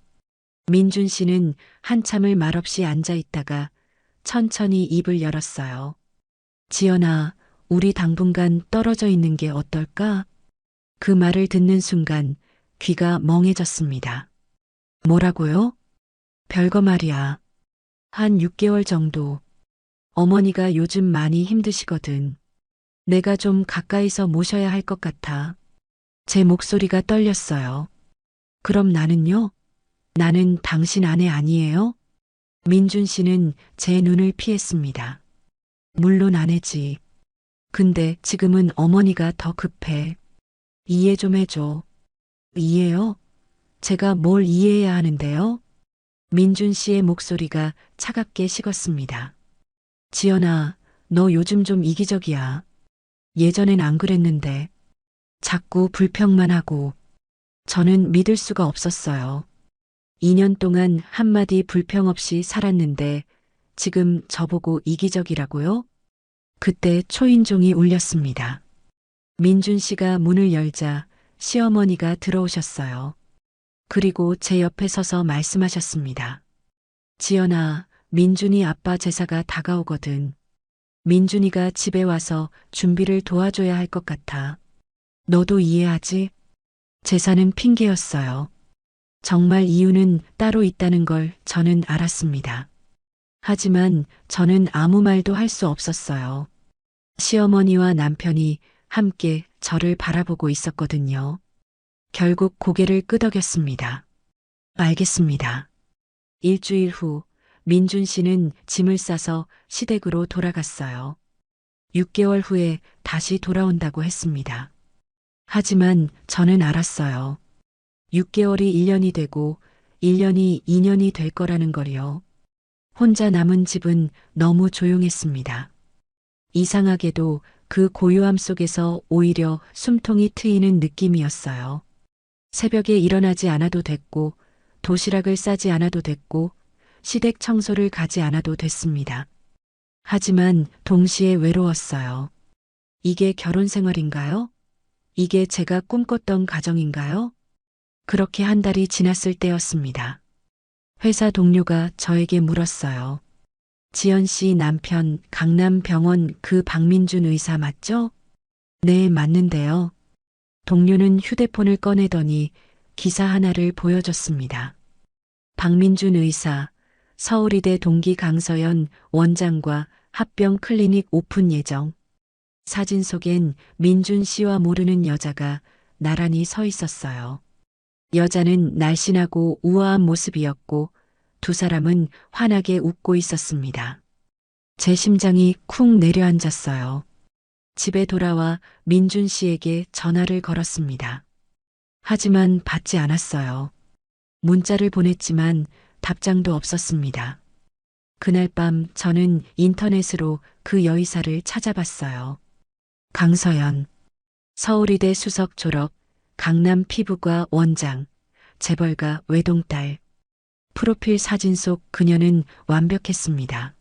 민준 씨는 한참을 말없이 앉아 있다가 천천히 입을 열었어요. 지연아, 우리 당분간 떨어져 있는 게 어떨까? 그 말을 듣는 순간 귀가 멍해졌습니다. 뭐라고요? 별거 말이야. 한 6개월 정도. 어머니가 요즘 많이 힘드시거든. 내가 좀 가까이서 모셔야 할 것 같아. 제 목소리가 떨렸어요. 그럼 나는요? 나는 당신 아내 아니에요? 민준 씨는 제 눈을 피했습니다. 물론 아내지. 근데 지금은 어머니가 더 급해. 이해 좀 해줘. 이해요? 제가 뭘 이해해야 하는데요? 민준 씨의 목소리가 차갑게 식었습니다. 지연아, 너 요즘 좀 이기적이야. 예전엔 안 그랬는데. 자꾸 불평만 하고. 저는 믿을 수가 없었어요. 2년 동안 한마디 불평 없이 살았는데 지금 저보고 이기적이라고요? 그때 초인종이 울렸습니다. 민준 씨가 문을 열자 시어머니가 들어오셨어요. 그리고 제 옆에 서서 말씀하셨습니다. 지연아, 민준이 아빠 제사가 다가오거든. 민준이가 집에 와서 준비를 도와줘야 할 것 같아. 너도 이해하지? 제사는 핑계였어요. 정말 이유는 따로 있다는 걸 저는 알았습니다. 하지만 저는 아무 말도 할 수 없었어요. 시어머니와 남편이 함께 저를 바라보고 있었거든요. 결국 고개를 끄덕였습니다. 알겠습니다. 일주일 후 민준 씨는 짐을 싸서 시댁으로 돌아갔어요. 6개월 후에 다시 돌아온다고 했습니다. 하지만 저는 알았어요. 6개월이 1년이 되고 1년이 2년이 될 거라는 걸요. 혼자 남은 집은 너무 조용했습니다. 이상하게도 그 고요함 속에서 오히려 숨통이 트이는 느낌이었어요. 새벽에 일어나지 않아도 됐고, 도시락을 싸지 않아도 됐고, 시댁 청소를 가지 않아도 됐습니다. 하지만 동시에 외로웠어요. 이게 결혼 생활인가요? 이게 제가 꿈꿨던 가정인가요? 그렇게 한 달이 지났을 때였습니다. 회사 동료가 저에게 물었어요. 지연 씨 남편 강남병원 그 박민준 의사 맞죠? 네, 맞는데요. 동료는 휴대폰을 꺼내더니 기사 하나를 보여줬습니다. 박민준 의사, 서울이대 동기 강서연 원장과 합병 클리닉 오픈 예정. 사진 속엔 민준 씨와 모르는 여자가 나란히 서 있었어요. 여자는 날씬하고 우아한 모습이었고 두 사람은 환하게 웃고 있었습니다. 제 심장이 쿵 내려앉았어요. 집에 돌아와 민준 씨에게 전화를 걸었습니다. 하지만 받지 않았어요. 문자를 보냈지만 답장도 없었습니다. 그날 밤 저는 인터넷으로 그 여의사를 찾아봤어요. 강서연, 서울이대 수석 졸업, 강남 피부과 원장, 재벌가 외동딸. 프로필 사진 속 그녀는 완벽했습니다.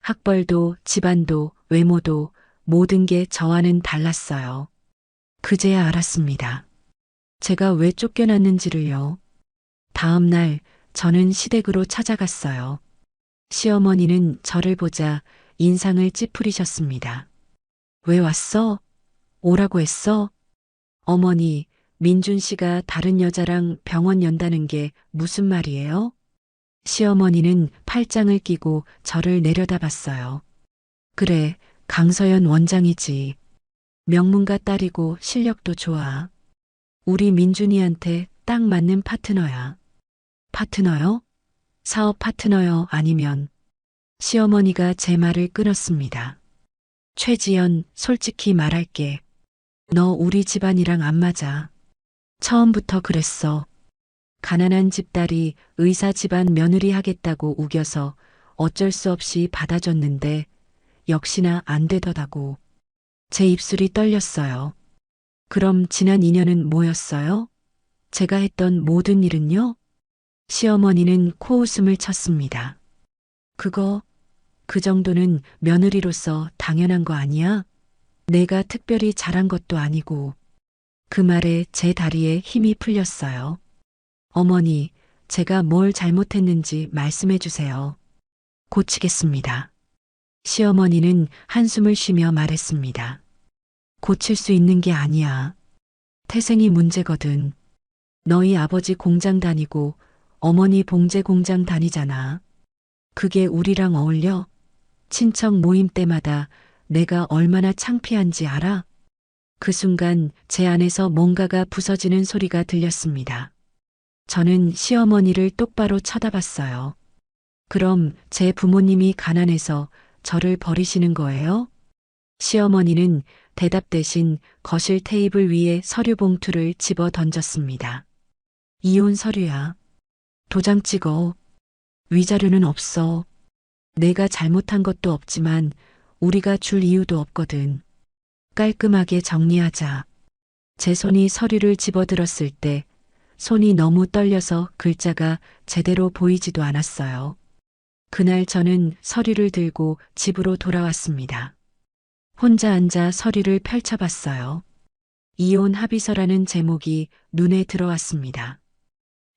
학벌도 집안도 외모도 모든 게 저와는 달랐어요. 그제야 알았습니다. 제가 왜 쫓겨났는지를요. 다음 날 저는 시댁으로 찾아갔어요. 시어머니는 저를 보자 인상을 찌푸리셨습니다. 왜 왔어? 오라고 했어? 어머니, 민준 씨가 다른 여자랑 병원 연다는 게 무슨 말이에요? 시어머니는 팔짱을 끼고 저를 내려다봤어요. 그래, 강서연 원장이지. 명문가 딸이고 실력도 좋아. 우리 민준이한테 딱 맞는 파트너야. 파트너요? 사업 파트너요, 아니면. 시어머니가 제 말을 끊었습니다. 최지연, 솔직히 말할게. 너 우리 집안이랑 안 맞아. 처음부터 그랬어. 가난한 집딸이 의사 집안 며느리 하겠다고 우겨서 어쩔 수 없이 받아줬는데 역시나 안 되더라고. 제 입술이 떨렸어요. 그럼 지난 2년은 뭐였어요? 제가 했던 모든 일은요? 시어머니는 코웃음을 쳤습니다. 그 정도는 며느리로서 당연한 거 아니야? 내가 특별히 잘한 것도 아니고. 그 말에 제 다리에 힘이 풀렸어요. 어머니, 제가 뭘 잘못했는지 말씀해 주세요. 고치겠습니다. 시어머니는 한숨을 쉬며 말했습니다. 고칠 수 있는 게 아니야. 태생이 문제거든. 너희 아버지 공장 다니고 어머니 봉제 공장 다니잖아. 그게 우리랑 어울려? 친척 모임 때마다 내가 얼마나 창피한지 알아? 그 순간 제 안에서 뭔가가 부서지는 소리가 들렸습니다. 저는 시어머니를 똑바로 쳐다봤어요. 그럼 제 부모님이 가난해서 저를 버리시는 거예요? 시어머니는 대답 대신 거실 테이블 위에 서류 봉투를 집어 던졌습니다. 이혼 서류야. 도장 찍어. 위자료는 없어. 내가 잘못한 것도 없지만 우리가 줄 이유도 없거든. 깔끔하게 정리하자. 제 손이 서류를 집어들었을 때 손이 너무 떨려서 글자가 제대로 보이지도 않았어요. 그날 저는 서류를 들고 집으로 돌아왔습니다. 혼자 앉아 서류를 펼쳐봤어요. 이혼 합의서라는 제목이 눈에 들어왔습니다.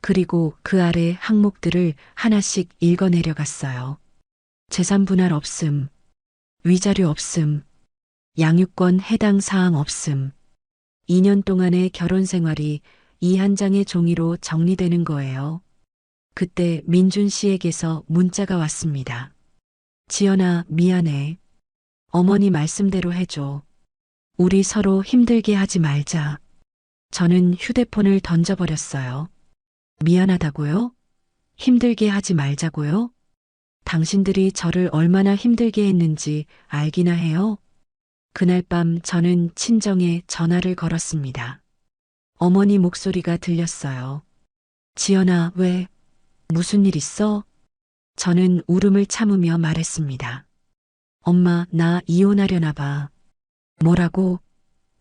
그리고 그 아래 항목들을 하나씩 읽어내려갔어요. 재산 분할 없음, 위자료 없음, 양육권 해당 사항 없음, 2년 동안의 결혼 생활이 이 한 장의 종이로 정리되는 거예요. 그때 민준 씨에게서 문자가 왔습니다. 지연아, 미안해. 어머니 말씀대로 해줘. 우리 서로 힘들게 하지 말자. 저는 휴대폰을 던져버렸어요. 미안하다고요? 힘들게 하지 말자고요? 당신들이 저를 얼마나 힘들게 했는지 알기나 해요? 그날 밤 저는 친정에 전화를 걸었습니다. 어머니 목소리가 들렸어요. 지연아, 왜? 무슨 일 있어? 저는 울음을 참으며 말했습니다. 엄마, 나 이혼하려나 봐. 뭐라고?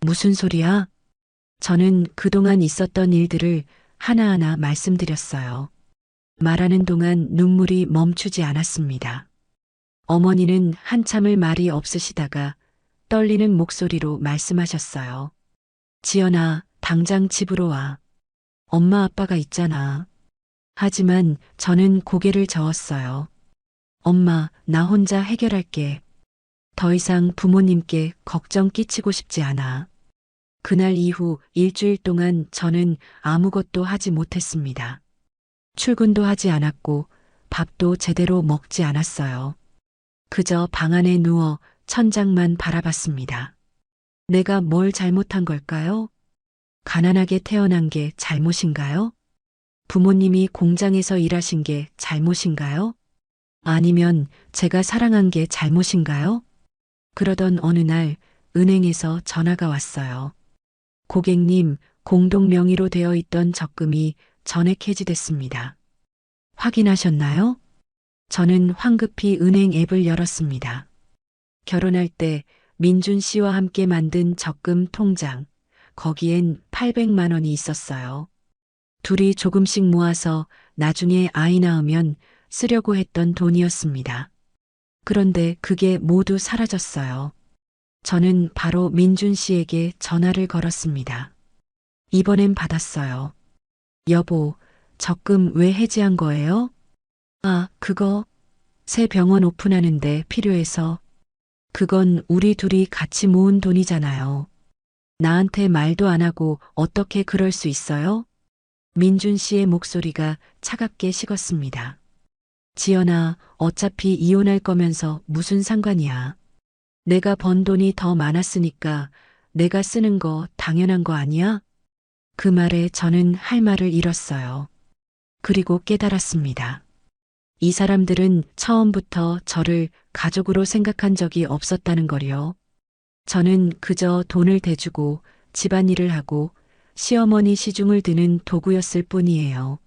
무슨 소리야? 저는 그동안 있었던 일들을 하나하나 말씀드렸어요. 말하는 동안 눈물이 멈추지 않았습니다. 어머니는 한참을 말이 없으시다가 떨리는 목소리로 말씀하셨어요. 지연아, 당장 집으로 와. 엄마 아빠가 있잖아. 하지만 저는 고개를 저었어요. 엄마, 나 혼자 해결할게. 더 이상 부모님께 걱정 끼치고 싶지 않아. 그날 이후 일주일 동안 저는 아무것도 하지 못했습니다. 출근도 하지 않았고 밥도 제대로 먹지 않았어요. 그저 방 안에 누워 천장만 바라봤습니다. 내가 뭘 잘못한 걸까요? 가난하게 태어난 게 잘못인가요? 부모님이 공장에서 일하신 게 잘못인가요? 아니면 제가 사랑한 게 잘못인가요? 그러던 어느 날 은행에서 전화가 왔어요. 고객님, 공동 명의로 되어 있던 적금이 전액 해지됐습니다. 확인하셨나요? 저는 황급히 은행 앱을 열었습니다. 결혼할 때 민준 씨와 함께 만든 적금 통장, 거기엔 800만 원이 있었어요. 둘이 조금씩 모아서 나중에 아이 낳으면 쓰려고 했던 돈이었습니다. 그런데 그게 모두 사라졌어요. 저는 바로 민준 씨에게 전화를 걸었습니다. 이번엔 받았어요. 여보, 적금 왜 해지한 거예요? 아, 그거 새 병원 오픈하는데 필요해서. 그건 우리 둘이 같이 모은 돈이잖아요. 나한테 말도 안 하고 어떻게 그럴 수 있어요? 민준 씨의 목소리가 차갑게 식었습니다. 지연아, 어차피 이혼할 거면서 무슨 상관이야. 내가 번 돈이 더 많았으니까 내가 쓰는 거 당연한 거 아니야? 그 말에 저는 할 말을 잃었어요. 그리고 깨달았습니다. 이 사람들은 처음부터 저를 가족으로 생각한 적이 없었다는 거요. 저는 그저 돈을 대주고 집안일을 하고 시어머니 시중을 드는 도구였을 뿐이에요.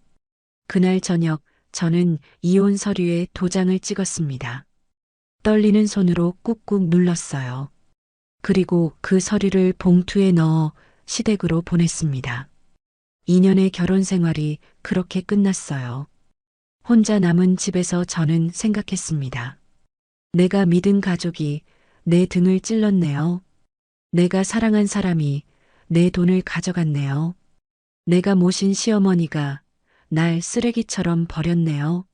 그날 저녁 저는 이혼 서류에 도장을 찍었습니다. 떨리는 손으로 꾹꾹 눌렀어요. 그리고 그 서류를 봉투에 넣어 시댁으로 보냈습니다. 2년의 결혼 생활이 그렇게 끝났어요. 혼자 남은 집에서 저는 생각했습니다. 내가 믿은 가족이 내 등을 찔렀네요. 내가 사랑한 사람이 내 돈을 가져갔네요. 내가 모신 시어머니가 날 쓰레기처럼 버렸네요.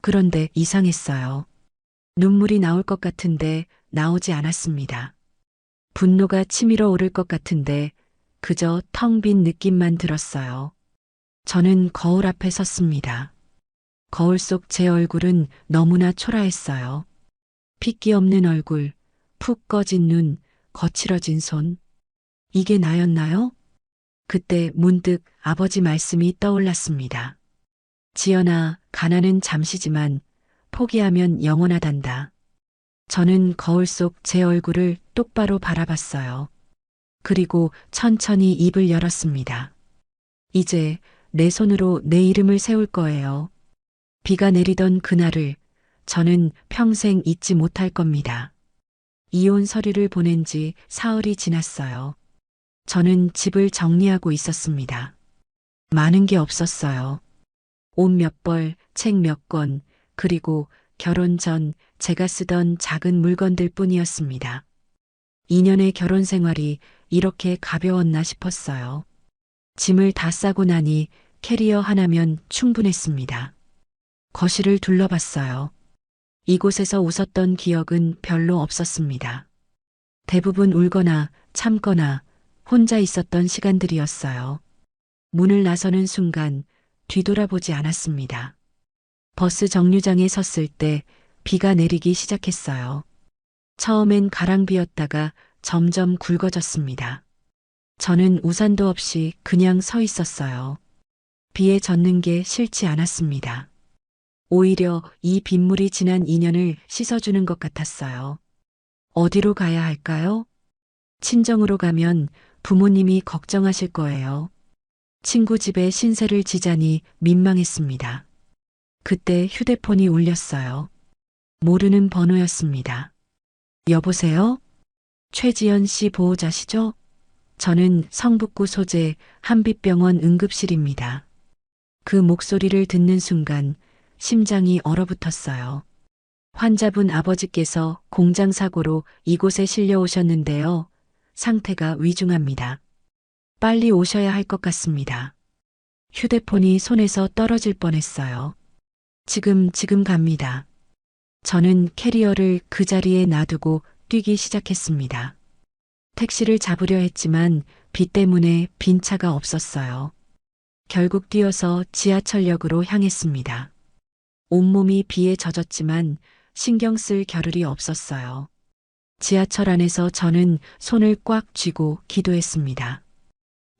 그런데 이상했어요. 눈물이 나올 것 같은데 나오지 않았습니다. 분노가 치밀어 오를 것 같은데 그저 텅 빈 느낌만 들었어요. 저는 거울 앞에 섰습니다. 거울 속 제 얼굴은 너무나 초라했어요. 핏기 없는 얼굴, 푹 꺼진 눈, 거칠어진 손. 이게 나였나요? 그때 문득 아버지 말씀이 떠올랐습니다. 지연아, 가난은 잠시지만 포기하면 영원하단다. 저는 거울 속 제 얼굴을 똑바로 바라봤어요. 그리고 천천히 입을 열었습니다. 이제 내 손으로 내 이름을 세울 거예요. 비가 내리던 그날을 저는 평생 잊지 못할 겁니다. 이혼 서류를 보낸 지 사흘이 지났어요. 저는 집을 정리하고 있었습니다. 많은 게 없었어요. 옷 몇 벌, 책 몇 권, 그리고 결혼 전 제가 쓰던 작은 물건들 뿐이었습니다. 2년의 결혼 생활이 이렇게 가벼웠나 싶었어요. 짐을 다 싸고 나니 캐리어 하나면 충분했습니다. 거실을 둘러봤어요. 이곳에서 웃었던 기억은 별로 없었습니다. 대부분 울거나 참거나 혼자 있었던 시간들이었어요. 문을 나서는 순간 뒤돌아보지 않았습니다. 버스 정류장에 섰을 때 비가 내리기 시작했어요. 처음엔 가랑비였다가 점점 굵어졌습니다. 저는 우산도 없이 그냥 서 있었어요. 비에 젖는 게 싫지 않았습니다. 오히려 이 빗물이 지난 인연을 씻어주는 것 같았어요. 어디로 가야 할까요? 친정으로 가면 부모님이 걱정하실 거예요. 친구 집에 신세를 지자니 민망했습니다. 그때 휴대폰이 울렸어요. 모르는 번호였습니다. 여보세요? 최지연 씨 보호자시죠? 저는 성북구 소재 한빛병원 응급실입니다. 그 목소리를 듣는 순간 심장이 얼어붙었어요. 환자분 아버지께서 공장 사고로 이곳에 실려오셨는데요. 상태가 위중합니다. 빨리 오셔야 할 것 같습니다. 휴대폰이 손에서 떨어질 뻔했어요. 지금 갑니다. 저는 캐리어를 그 자리에 놔두고 뛰기 시작했습니다. 택시를 잡으려 했지만 비 때문에 빈 차가 없었어요. 결국 뛰어서 지하철역으로 향했습니다. 온몸이 비에 젖었지만 신경 쓸 겨를이 없었어요. 지하철 안에서 저는 손을 꽉 쥐고 기도했습니다.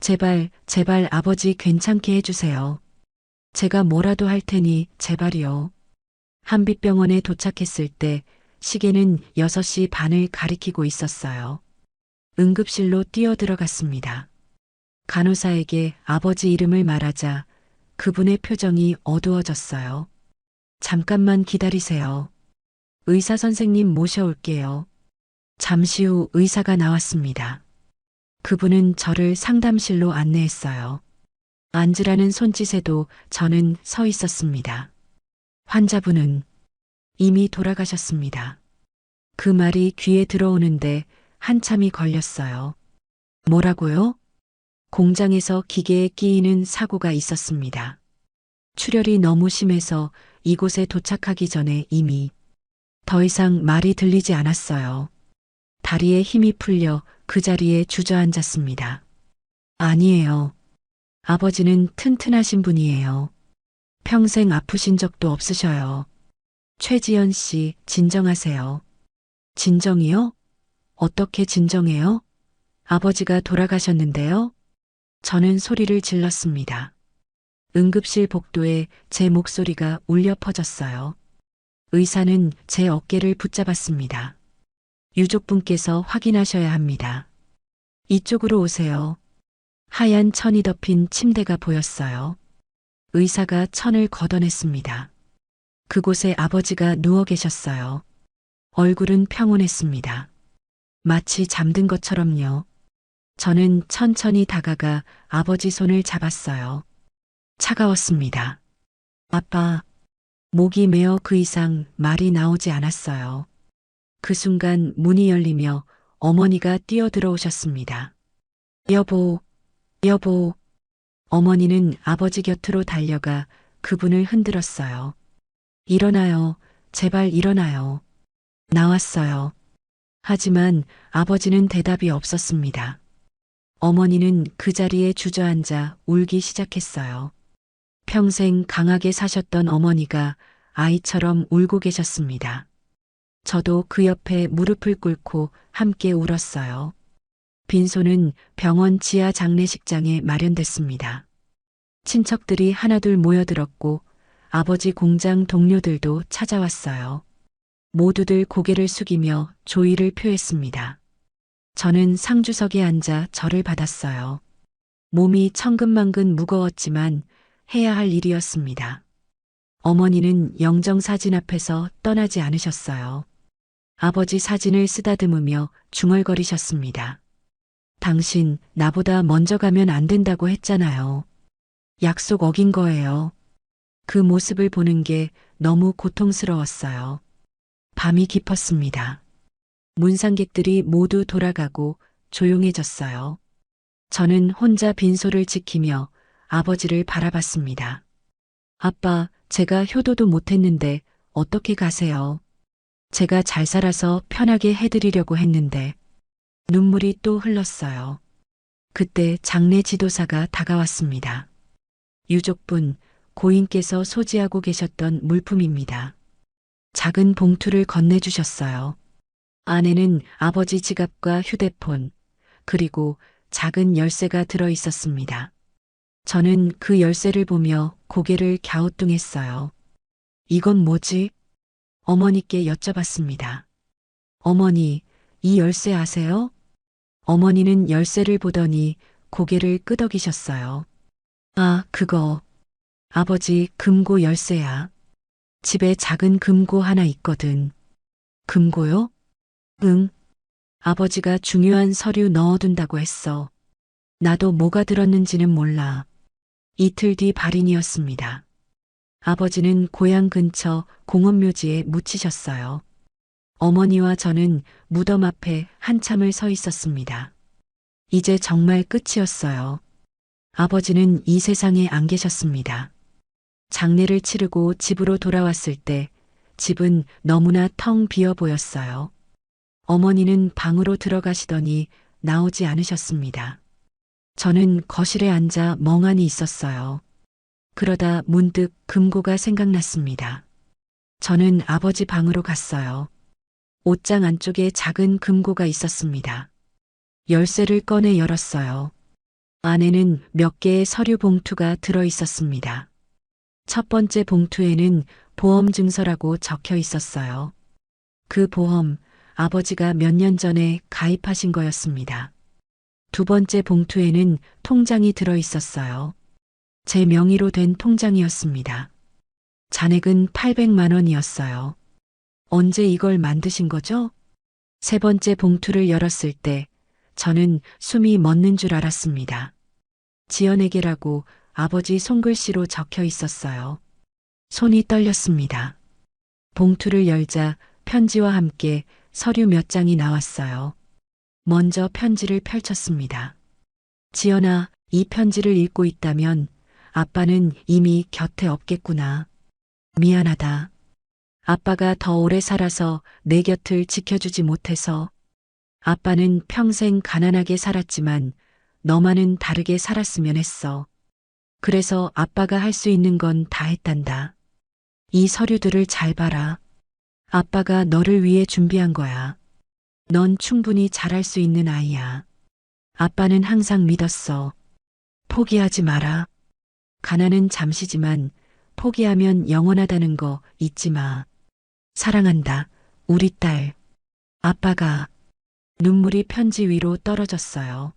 제발, 제발 아버지 괜찮게 해주세요. 제가 뭐라도 할 테니 제발이요. 한빛병원에 도착했을 때 시계는 6시 반을 가리키고 있었어요. 응급실로 뛰어들어갔습니다. 간호사에게 아버지 이름을 말하자 그분의 표정이 어두워졌어요. 잠깐만 기다리세요. 의사 선생님 모셔올게요. 잠시 후 의사가 나왔습니다. 그분은 저를 상담실로 안내했어요. 앉으라는 손짓에도 저는 서 있었습니다. 환자분은 이미 돌아가셨습니다. 그 말이 귀에 들어오는데 한참이 걸렸어요. 뭐라고요? 공장에서 기계에 끼이는 사고가 있었습니다. 출혈이 너무 심해서 이곳에 도착하기 전에 이미 더 이상 말이 들리지 않았어요. 다리에 힘이 풀려 그 자리에 주저앉았습니다. 아니에요. 아버지는 튼튼하신 분이에요. 평생 아프신 적도 없으셔요. 최지연 씨, 진정하세요. 진정이요? 어떻게 진정해요? 아버지가 돌아가셨는데요? 저는 소리를 질렀습니다. 응급실 복도에 제 목소리가 울려 퍼졌어요. 의사는 제 어깨를 붙잡았습니다. 유족분께서 확인하셔야 합니다. 이쪽으로 오세요. 하얀 천이 덮인 침대가 보였어요. 의사가 천을 걷어냈습니다. 그곳에 아버지가 누워 계셨어요. 얼굴은 평온했습니다. 마치 잠든 것처럼요. 저는 천천히 다가가 아버지 손을 잡았어요. 차가웠습니다. 아빠, 목이 메어 그 이상 말이 나오지 않았어요. 그 순간 문이 열리며 어머니가 뛰어들어오셨습니다. 여보, 여보. 어머니는 아버지 곁으로 달려가 그분을 흔들었어요. 일어나요. 제발 일어나요. 나왔어요. 하지만 아버지는 대답이 없었습니다. 어머니는 그 자리에 주저앉아 울기 시작했어요. 평생 강하게 사셨던 어머니가 아이처럼 울고 계셨습니다. 저도 그 옆에 무릎을 꿇고 함께 울었어요. 빈소는 병원 지하 장례식장에 마련됐습니다. 친척들이 하나둘 모여들었고 아버지 공장 동료들도 찾아왔어요. 모두들 고개를 숙이며 조의를 표했습니다. 저는 상주석에 앉아 절을 받았어요. 몸이 천근만근 무거웠지만 해야 할 일이었습니다. 어머니는 영정 사진 앞에서 떠나지 않으셨어요. 아버지 사진을 쓰다듬으며 중얼거리셨습니다. 당신 나보다 먼저 가면 안 된다고 했잖아요. 약속 어긴 거예요. 그 모습을 보는 게 너무 고통스러웠어요. 밤이 깊었습니다. 문상객들이 모두 돌아가고 조용해졌어요. 저는 혼자 빈소를 지키며 아버지를 바라봤습니다. 아빠, 제가 효도도 못했는데 어떻게 가세요? 제가 잘 살아서 편하게 해드리려고 했는데 눈물이 또 흘렀어요. 그때 장례 지도사가 다가왔습니다. 유족분, 고인께서 소지하고 계셨던 물품입니다. 작은 봉투를 건네주셨어요. 안에는 아버지 지갑과 휴대폰, 그리고 작은 열쇠가 들어 있었습니다. 저는 그 열쇠를 보며 고개를 갸우뚱했어요. 이건 뭐지? 어머니께 여쭤봤습니다. 어머니, 이 열쇠 아세요? 어머니는 열쇠를 보더니 고개를 끄덕이셨어요. 아, 그거. 아버지, 금고 열쇠야. 집에 작은 금고 하나 있거든. 금고요? 응. 아버지가 중요한 서류 넣어둔다고 했어. 나도 뭐가 들었는지는 몰라. 이틀 뒤 발인이었습니다. 아버지는 고향 근처 공원묘지에 묻히셨어요. 어머니와 저는 무덤 앞에 한참을 서 있었습니다. 이제 정말 끝이었어요. 아버지는 이 세상에 안 계셨습니다. 장례를 치르고 집으로 돌아왔을 때 집은 너무나 텅 비어 보였어요. 어머니는 방으로 들어가시더니 나오지 않으셨습니다. 저는 거실에 앉아 멍하니 있었어요. 그러다 문득 금고가 생각났습니다. 저는 아버지 방으로 갔어요. 옷장 안쪽에 작은 금고가 있었습니다. 열쇠를 꺼내 열었어요. 안에는 몇 개의 서류 봉투가 들어 있었습니다. 첫 번째 봉투에는 보험 증서라고 적혀 있었어요. 그 보험, 아버지가 몇 년 전에 가입하신 거였습니다. 두 번째 봉투에는 통장이 들어 있었어요. 제 명의로 된 통장이었습니다. 잔액은 800만 원이었어요. 언제 이걸 만드신 거죠? 세 번째 봉투를 열었을 때 저는 숨이 멎는 줄 알았습니다. 지연에게라고 아버지 손글씨로 적혀 있었어요. 손이 떨렸습니다. 봉투를 열자 편지와 함께 서류 몇 장이 나왔어요. 먼저 편지를 펼쳤습니다. 지연아, 이 편지를 읽고 있다면 아빠는 이미 곁에 없겠구나. 미안하다. 아빠가 더 오래 살아서 내 곁을 지켜주지 못해서. 아빠는 평생 가난하게 살았지만 너만은 다르게 살았으면 했어. 그래서 아빠가 할 수 있는 건 다 했단다. 이 서류들을 잘 봐라. 아빠가 너를 위해 준비한 거야. 넌 충분히 잘할 수 있는 아이야. 아빠는 항상 믿었어. 포기하지 마라. 가난은 잠시지만 포기하면 영원하다는 거 잊지 마. 사랑한다, 우리 딸. 아빠가. 눈물이 편지 위로 떨어졌어요.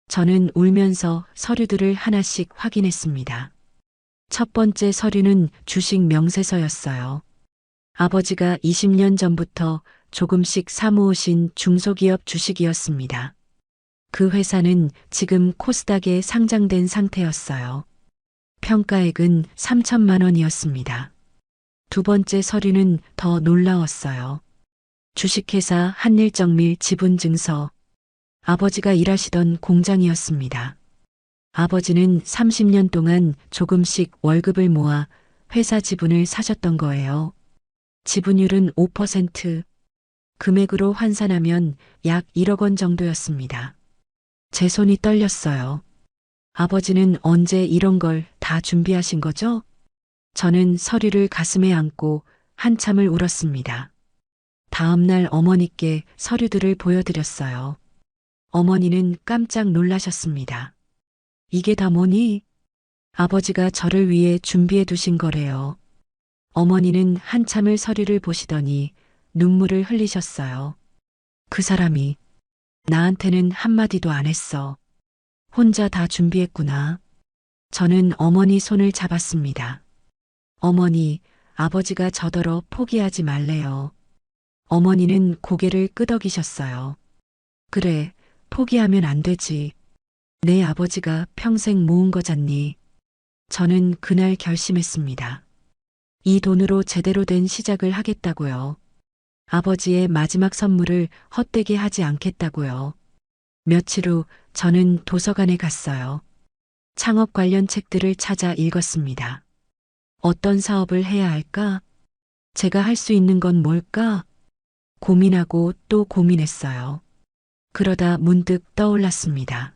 저는 울면서 서류들을 하나씩 확인했습니다. 첫 번째 서류는 주식 명세서였어요. 아버지가 20년 전부터 조금씩 사모으신 중소기업 주식이었습니다. 그 회사는 지금 코스닥에 상장된 상태였어요. 평가액은 3천만 원이었습니다. 두 번째 서류는 더 놀라웠어요. 주식회사 한일정밀 지분증서. 아버지가 일하시던 공장이었습니다. 아버지는 30년 동안 조금씩 월급을 모아 회사 지분을 사셨던 거예요. 지분율은 5%, 금액으로 환산하면 약 1억 원 정도였습니다. 제 손이 떨렸어요. 아버지는 언제 이런 걸 다 준비하신 거죠? 저는 서류를 가슴에 안고 한참을 울었습니다. 다음 날 어머니께 서류들을 보여드렸어요. 어머니는 깜짝 놀라셨습니다. 이게 다 뭐니? 아버지가 저를 위해 준비해 두신 거래요. 어머니는 한참을 서류를 보시더니 눈물을 흘리셨어요. 그 사람이 나한테는 한마디도 안 했어. 혼자 다 준비했구나. 저는 어머니 손을 잡았습니다. 어머니, 아버지가 저더러 포기하지 말래요. 어머니는 고개를 끄덕이셨어요. 그래, 포기하면 안 되지. 내 아버지가 평생 모은 거잖니. 저는 그날 결심했습니다. 이 돈으로 제대로 된 시작을 하겠다고요. 아버지의 마지막 선물을 헛되게 하지 않겠다고요. 며칠 후 저는 도서관에 갔어요. 창업 관련 책들을 찾아 읽었습니다. 어떤 사업을 해야 할까? 제가 할 수 있는 건 뭘까? 고민하고 또 고민했어요. 그러다 문득 떠올랐습니다.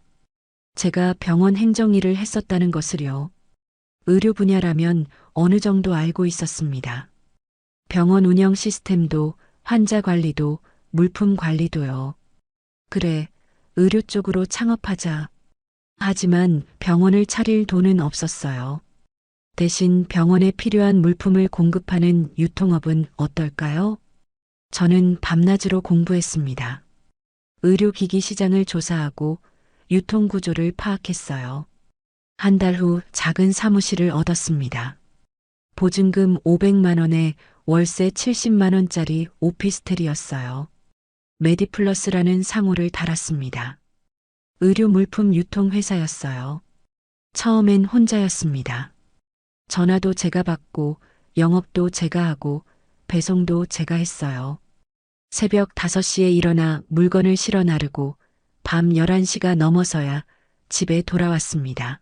제가 병원 행정일을 했었다는 것을요. 의료 분야라면 어느 정도 알고 있었습니다. 병원 운영 시스템도 환자 관리도 물품 관리도요. 그래, 의료 쪽으로 창업하자. 하지만 병원을 차릴 돈은 없었어요. 대신 병원에 필요한 물품을 공급하는 유통업은 어떨까요? 저는 밤낮으로 공부했습니다. 의료기기 시장을 조사하고 유통구조를 파악했어요. 한 달 후 작은 사무실을 얻었습니다. 보증금 500만 원에 월세 70만 원짜리 오피스텔이었어요. 메디플러스라는 상호를 달았습니다. 의료 물품 유통 회사였어요. 처음엔 혼자였습니다. 전화도 제가 받고 영업도 제가 하고 배송도 제가 했어요. 새벽 5시에 일어나 물건을 실어 나르고 밤 11시가 넘어서야 집에 돌아왔습니다.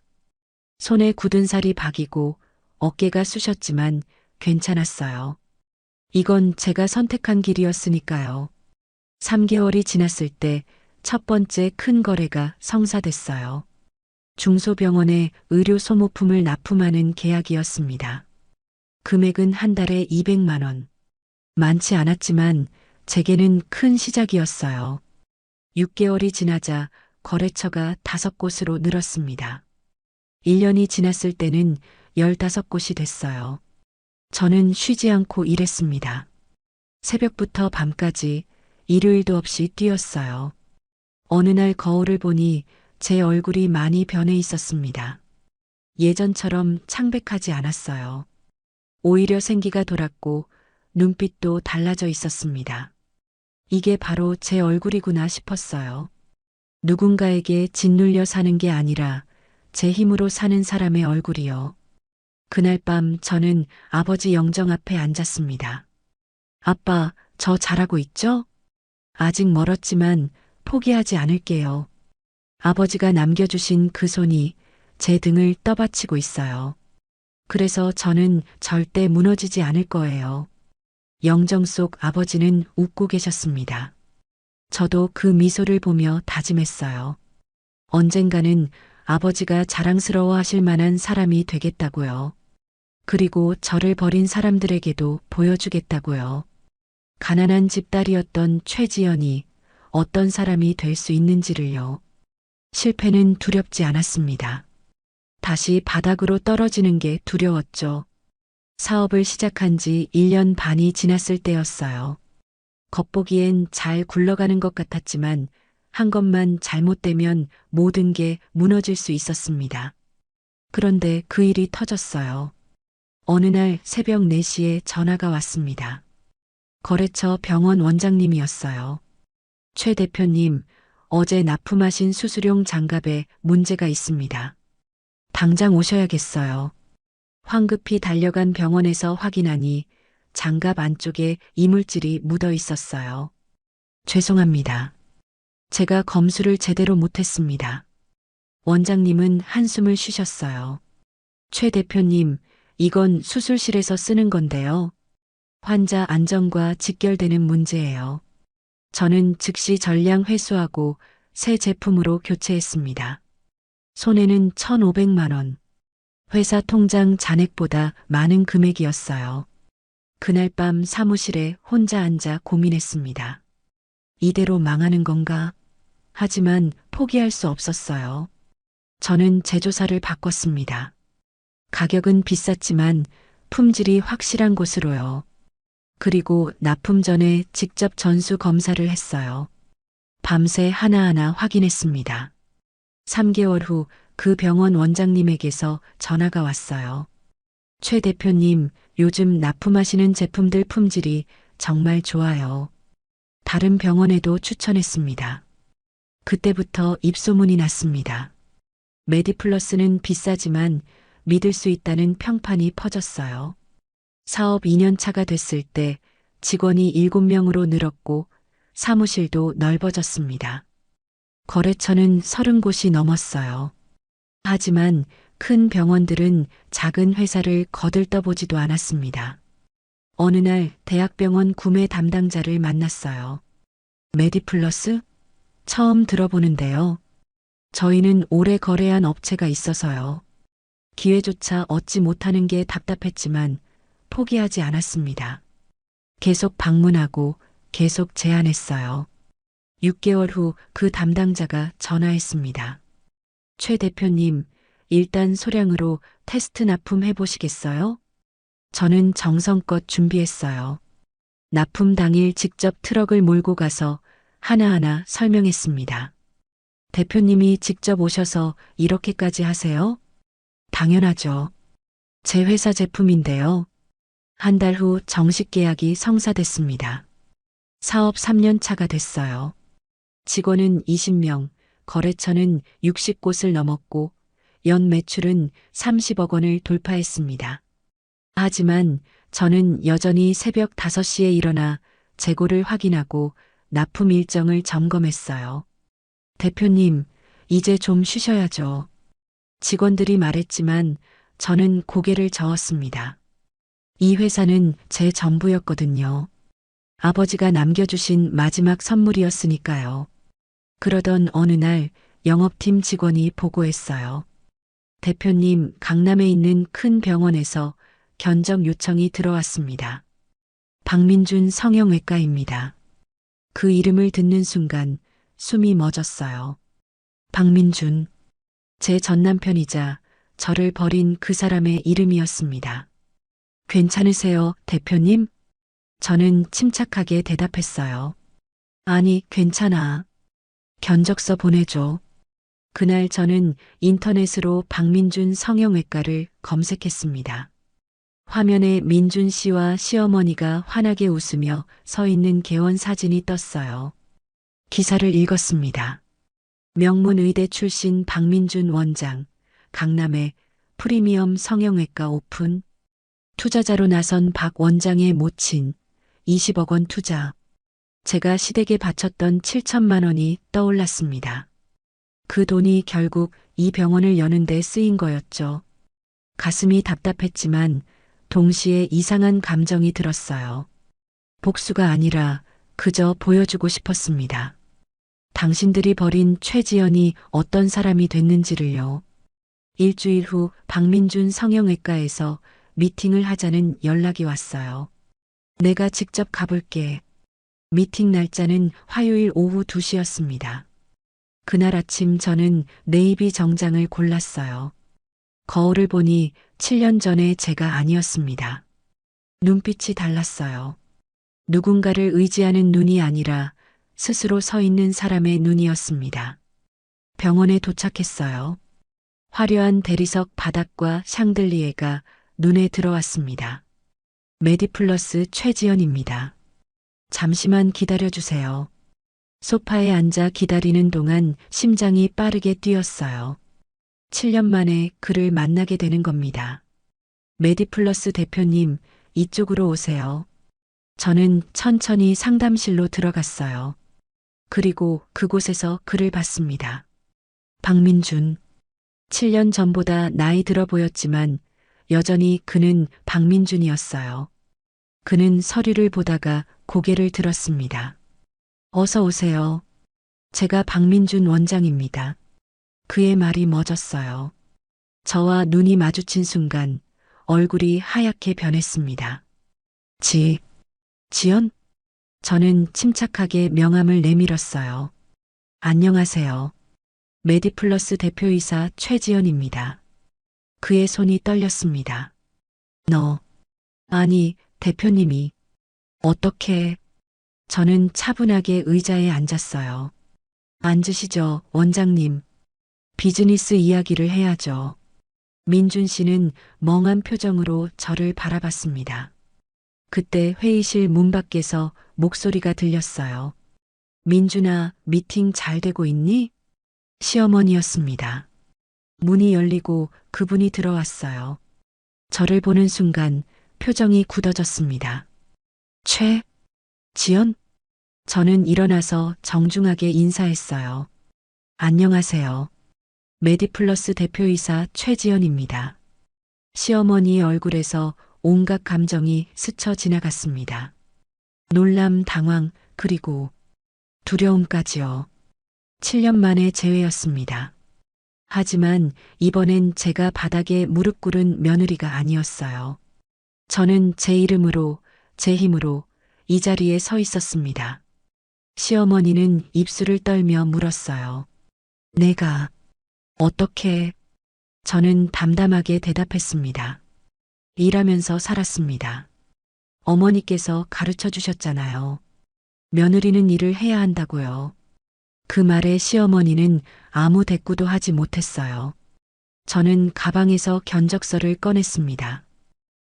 손에 굳은 살이 박이고 어깨가 쑤셨지만 괜찮았어요. 이건 제가 선택한 길이었으니까요. 3개월이 지났을 때 첫 번째 큰 거래가 성사됐어요. 중소병원에 의료 소모품을 납품하는 계약이었습니다. 금액은 한 달에 200만 원. 많지 않았지만 제게는 큰 시작이었어요. 6개월이 지나자 거래처가 5곳으로 늘었습니다. 1년이 지났을 때는 15곳이 됐어요. 저는 쉬지 않고 일했습니다. 새벽부터 밤까지 일요일도 없이 뛰었어요. 어느 날 거울을 보니 제 얼굴이 많이 변해 있었습니다. 예전처럼 창백하지 않았어요. 오히려 생기가 돌았고 눈빛도 달라져 있었습니다. 이게 바로 제 얼굴이구나 싶었어요. 누군가에게 짓눌려 사는 게 아니라 제 힘으로 사는 사람의 얼굴이요. 그날 밤 저는 아버지 영정 앞에 앉았습니다. 아빠, 저 잘하고 있죠? 아직 멀었지만 포기하지 않을게요. 아버지가 남겨주신 그 손이 제 등을 떠받치고 있어요. 그래서 저는 절대 무너지지 않을 거예요. 영정 속 아버지는 웃고 계셨습니다. 저도 그 미소를 보며 다짐했어요. 언젠가는 아버지가 자랑스러워 하실 만한 사람이 되겠다고요. 그리고 저를 버린 사람들에게도 보여주겠다고요. 가난한 집딸이었던 최지연이 어떤 사람이 될 수 있는지를요. 실패는 두렵지 않았습니다. 다시 바닥으로 떨어지는 게 두려웠죠. 사업을 시작한 지 1년 반이 지났을 때였어요. 겉보기엔 잘 굴러가는 것 같았지만 한 것만 잘못되면 모든 게 무너질 수 있었습니다. 그런데 그 일이 터졌어요. 어느 날 새벽 4시에 전화가 왔습니다. 거래처 병원 원장님이었어요. 최 대표님, 어제 납품하신 수술용 장갑에 문제가 있습니다. 당장 오셔야겠어요. 황급히 달려간 병원에서 확인하니 장갑 안쪽에 이물질이 묻어 있었어요. 죄송합니다. 제가 검수를 제대로 못했습니다. 원장님은 한숨을 쉬셨어요. 최 대표님, 이건 수술실에서 쓰는 건데요. 환자 안전과 직결되는 문제예요. 저는 즉시 전량 회수하고 새 제품으로 교체했습니다. 손해는 1,500만 원. 회사 통장 잔액보다 많은 금액이었어요. 그날 밤 사무실에 혼자 앉아 고민했습니다. 이대로 망하는 건가? 하지만 포기할 수 없었어요. 저는 제조사를 바꿨습니다. 가격은 비쌌지만 품질이 확실한 곳으로요. 그리고 납품 전에 직접 전수 검사를 했어요. 밤새 하나하나 확인했습니다. 3개월 후 그 병원 원장님에게서 전화가 왔어요. 최 대표님, 요즘 납품하시는 제품들 품질이 정말 좋아요. 다른 병원에도 추천했습니다. 그때부터 입소문이 났습니다. 메디플러스는 비싸지만 믿을 수 있다는 평판이 퍼졌어요. 사업 2년 차가 됐을 때 직원이 7명으로 늘었고 사무실도 넓어졌습니다. 거래처는 30곳이 넘었어요. 하지만 큰 병원들은 작은 회사를 거들떠보지도 않았습니다. 어느 날 대학병원 구매 담당자를 만났어요. 메디플러스? 처음 들어보는데요. 저희는 오래 거래한 업체가 있어서요. 기회조차 얻지 못하는 게 답답했지만 포기하지 않았습니다. 계속 방문하고 계속 제안했어요. 6개월 후 그 담당자가 전화했습니다. 최 대표님, 일단 소량으로 테스트 납품해 보시겠어요? 저는 정성껏 준비했어요. 납품 당일 직접 트럭을 몰고 가서 하나하나 설명했습니다. 대표님이 직접 오셔서 이렇게까지 하세요? 당연하죠. 제 회사 제품인데요. 한 달 후 정식 계약이 성사됐습니다. 사업 3년 차가 됐어요. 직원은 20명, 거래처는 60곳을 넘었고 연 매출은 30억 원을 돌파했습니다. 하지만 저는 여전히 새벽 5시에 일어나 재고를 확인하고 납품 일정을 점검했어요. 대표님, 이제 좀 쉬셔야죠. 직원들이 말했지만 저는 고개를 저었습니다. 이 회사는 제 전부였거든요. 아버지가 남겨주신 마지막 선물이었으니까요. 그러던 어느 날 영업팀 직원이 보고했어요. 대표님, 강남에 있는 큰 병원에서 견적 요청이 들어왔습니다. 박민준 성형외과입니다. 그 이름을 듣는 순간 숨이 멎었어요. 박민준, 제 전남편이자 저를 버린 그 사람의 이름이었습니다. 괜찮으세요, 대표님? 저는 침착하게 대답했어요. 아니, 괜찮아. 견적서 보내줘. 그날 저는 인터넷으로 박민준 성형외과를 검색했습니다. 화면에 민준 씨와 시어머니가 환하게 웃으며 서 있는 개원 사진이 떴어요. 기사를 읽었습니다. 명문 의대 출신 박민준 원장, 강남에 프리미엄 성형외과 오픈. 투자자로 나선 박 원장의 모친, 20억 원 투자. 제가 시댁에 바쳤던 7천만 원이 떠올랐습니다. 그 돈이 결국 이 병원을 여는 데 쓰인 거였죠. 가슴이 답답했지만 동시에 이상한 감정이 들었어요. 복수가 아니라 그저 보여주고 싶었습니다. 당신들이 버린 최지연이 어떤 사람이 됐는지를요. 일주일 후 박민준 성형외과에서 미팅을 하자는 연락이 왔어요. 내가 직접 가볼게. 미팅 날짜는 화요일 오후 2시였습니다. 그날 아침 저는 네이비 정장을 골랐어요. 거울을 보니 7년 전의 제가 아니었습니다. 눈빛이 달랐어요. 누군가를 의지하는 눈이 아니라 스스로 서 있는 사람의 눈이었습니다. 병원에 도착했어요. 화려한 대리석 바닥과 샹들리에가 눈에 들어왔습니다. 메디플러스 최지연입니다. 잠시만 기다려주세요. 소파에 앉아 기다리는 동안 심장이 빠르게 뛰었어요. 7년 만에 그를 만나게 되는 겁니다. 메디플러스 대표님, 이쪽으로 오세요. 저는 천천히 상담실로 들어갔어요. 그리고 그곳에서 그를 봤습니다. 박민준. 7년 전보다 나이 들어 보였지만 여전히 그는 박민준이었어요. 그는 서류를 보다가 고개를 들었습니다. 어서 오세요. 제가 박민준 원장입니다. 그의 말이 멎었어요. 저와 눈이 마주친 순간 얼굴이 하얗게 변했습니다. 지연? 저는 침착하게 명함을 내밀었어요. 안녕하세요. 메디플러스 대표이사 최지연입니다. 그의 손이 떨렸습니다. 아니, 대표님이. 어떻게? 저는 차분하게 의자에 앉았어요. 앉으시죠, 원장님. 비즈니스 이야기를 해야죠. 민준 씨는 멍한 표정으로 저를 바라봤습니다. 그때 회의실 문 밖에서 목소리가 들렸어요. 민준아, 미팅 잘 되고 있니? 시어머니였습니다. 문이 열리고 그분이 들어왔어요. 저를 보는 순간 표정이 굳어졌습니다. 지연? 저는 일어나서 정중하게 인사했어요. 안녕하세요. 메디플러스 대표이사 최지연입니다. 시어머니의 얼굴에서 온갖 감정이 스쳐 지나갔습니다. 놀람, 당황, 그리고 두려움까지요. 7년 만에 재회였습니다. 하지만 이번엔 제가 바닥에 무릎 꿇은 며느리가 아니었어요. 저는 제 이름으로, 제 힘으로 이 자리에 서 있었습니다. 시어머니는 입술을 떨며 물었어요. 내가 어떻게? 저는 담담하게 대답했습니다. 일하면서 살았습니다. 어머니께서 가르쳐 주셨잖아요. 며느리는 일을 해야 한다고요. 그 말에 시어머니는 아무 대꾸도 하지 못했어요. 저는 가방에서 견적서를 꺼냈습니다.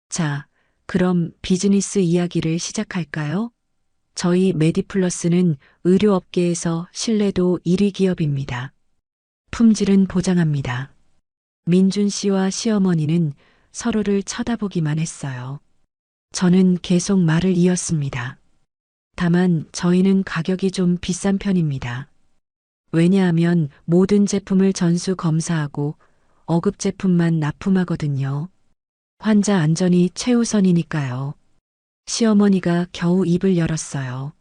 자, 그럼 비즈니스 이야기를 시작할까요? 저희 메디플러스는 의료업계에서 신뢰도 1위 기업입니다. 품질은 보장합니다. 민준 씨와 시어머니는 서로를 쳐다보기만 했어요. 저는 계속 말을 이었습니다. 다만 저희는 가격이 좀 비싼 편입니다. 왜냐하면 모든 제품을 전수 검사하고 어급 제품만 납품하거든요. 환자 안전이 최우선이니까요. 시어머니가 겨우 입을 열었어요.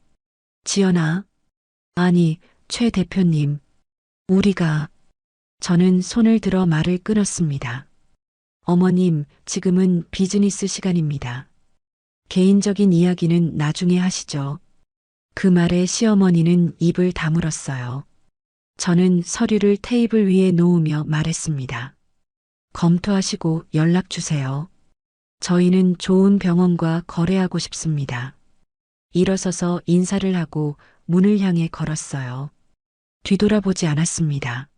지연아. 아니, 최 대표님. 우리가. 저는 손을 들어 말을 끊었습니다. 어머님, 지금은 비즈니스 시간입니다. 개인적인 이야기는 나중에 하시죠. 그 말에 시어머니는 입을 다물었어요. 저는 서류를 테이블 위에 놓으며 말했습니다. 검토하시고 연락 주세요. 저희는 좋은 병원과 거래하고 싶습니다. 일어서서 인사를 하고 문을 향해 걸었어요. 뒤돌아보지 않았습니다.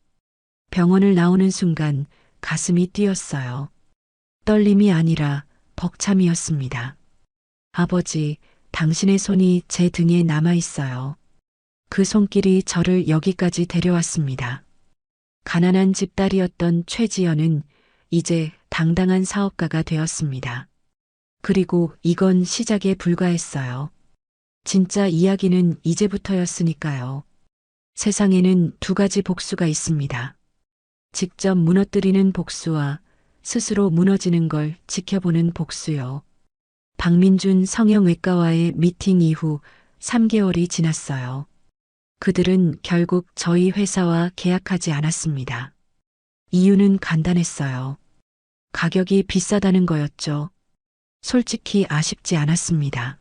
병원을 나오는 순간 가슴이 뛰었어요. 떨림이 아니라 벅참이었습니다. 아버지, 당신의 손이 제 등에 남아 있어요. 그 손길이 저를 여기까지 데려왔습니다. 가난한 집딸이었던 최지연은 이제 당당한 사업가가 되었습니다. 그리고 이건 시작에 불과했어요. 진짜 이야기는 이제부터였으니까요. 세상에는 두 가지 복수가 있습니다. 직접 무너뜨리는 복수와 스스로 무너지는 걸 지켜보는 복수요. 박민준 성형외과와의 미팅 이후 3개월이 지났어요. 그들은 결국 저희 회사와 계약하지 않았습니다. 이유는 간단했어요. 가격이 비싸다는 거였죠. 솔직히 아쉽지 않았습니다.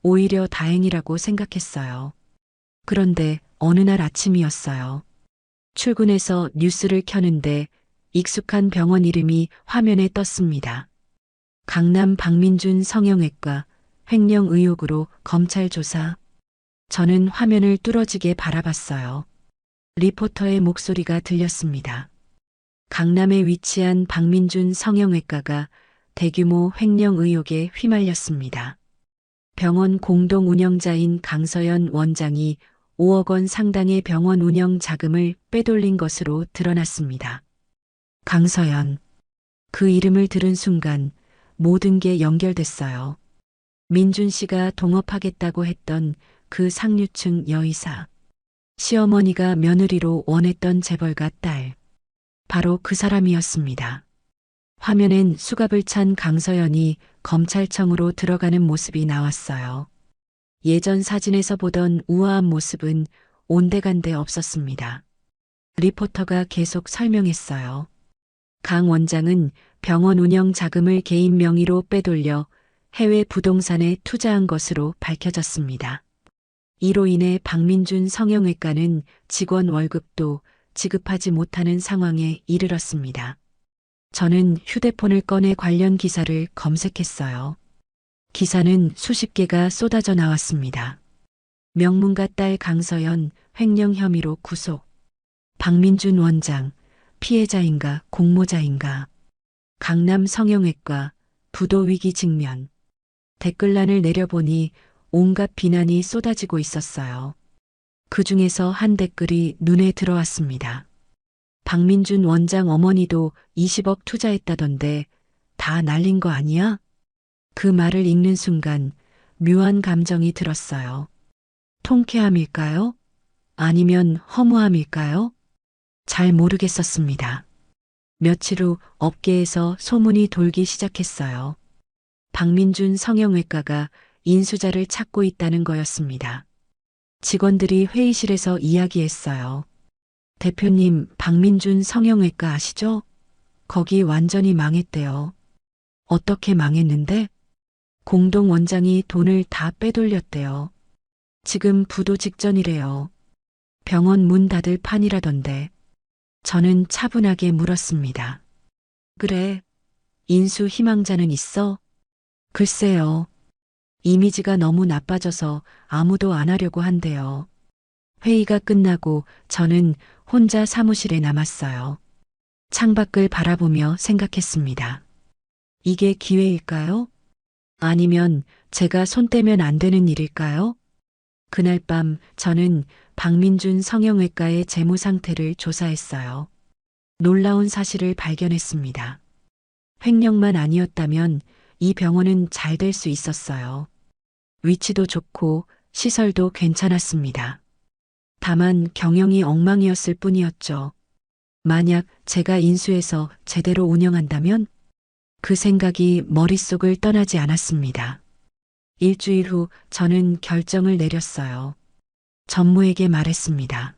오히려 다행이라고 생각했어요. 그런데 어느 날 아침이었어요. 출근해서 뉴스를 켜는데 익숙한 병원 이름이 화면에 떴습니다. 강남 박민준 성형외과 횡령 의혹으로 검찰 조사. 저는 화면을 뚫어지게 바라봤어요. 리포터의 목소리가 들렸습니다. 강남에 위치한 박민준 성형외과가 대규모 횡령 의혹에 휘말렸습니다. 병원 공동 운영자인 강서연 원장이 5억 원 상당의 병원 운영 자금을 빼돌린 것으로 드러났습니다. 강서연. 그 이름을 들은 순간 모든 게 연결됐어요. 민준 씨가 동업하겠다고 했던 그 상류층 여의사. 시어머니가 며느리로 원했던 재벌가 딸. 바로 그 사람이었습니다. 화면엔 수갑을 찬 강서연이 검찰청으로 들어가는 모습이 나왔어요. 예전 사진에서 보던 우아한 모습은 온데간데 없었습니다. 리포터가 계속 설명했어요. 강 원장은 병원 운영 자금을 개인 명의로 빼돌려 해외 부동산에 투자한 것으로 밝혀졌습니다. 이로 인해 박민준 성형외과는 직원 월급도 지급하지 못하는 상황에 이르렀습니다. 저는 휴대폰을 꺼내 관련 기사를 검색했어요. 기사는 수십 개가 쏟아져 나왔습니다. 명문가 딸 강서연 횡령 혐의로 구속. 박민준 원장 피해자인가 공모자인가. 강남 성형외과 부도 위기 직면. 댓글란을 내려보니 온갖 비난이 쏟아지고 있었어요. 그 중에서 한 댓글이 눈에 들어왔습니다. 박민준 원장 어머니도 20억 투자했다던데 다 날린 거 아니야? 그 말을 읽는 순간 묘한 감정이 들었어요. 통쾌함일까요? 아니면 허무함일까요? 잘 모르겠었습니다. 며칠 후 업계에서 소문이 돌기 시작했어요. 박민준 성형외과가 인수자를 찾고 있다는 거였습니다. 직원들이 회의실에서 이야기했어요. 대표님, 박민준 성형외과 아시죠? 거기 완전히 망했대요. 어떻게 망했는데? 공동 원장이 돈을 다 빼돌렸대요. 지금 부도 직전이래요. 병원 문 닫을 판이라던데. 저는 차분하게 물었습니다. 그래, 인수 희망자는 있어? 글쎄요. 이미지가 너무 나빠져서 아무도 안 하려고 한대요. 회의가 끝나고 저는 혼자 사무실에 남았어요. 창밖을 바라보며 생각했습니다. 이게 기회일까요? 아니면 제가 손 떼면 안 되는 일일까요? 그날 밤 저는 박민준 성형외과의 재무 상태를 조사했어요. 놀라운 사실을 발견했습니다. 횡령만 아니었다면 이 병원은 잘 될 수 있었어요. 위치도 좋고 시설도 괜찮았습니다. 다만 경영이 엉망이었을 뿐이었죠. 만약 제가 인수해서 제대로 운영한다면? 그 생각이 머릿속을 떠나지 않았습니다. 일주일 후 저는 결정을 내렸어요. 전무에게 말했습니다.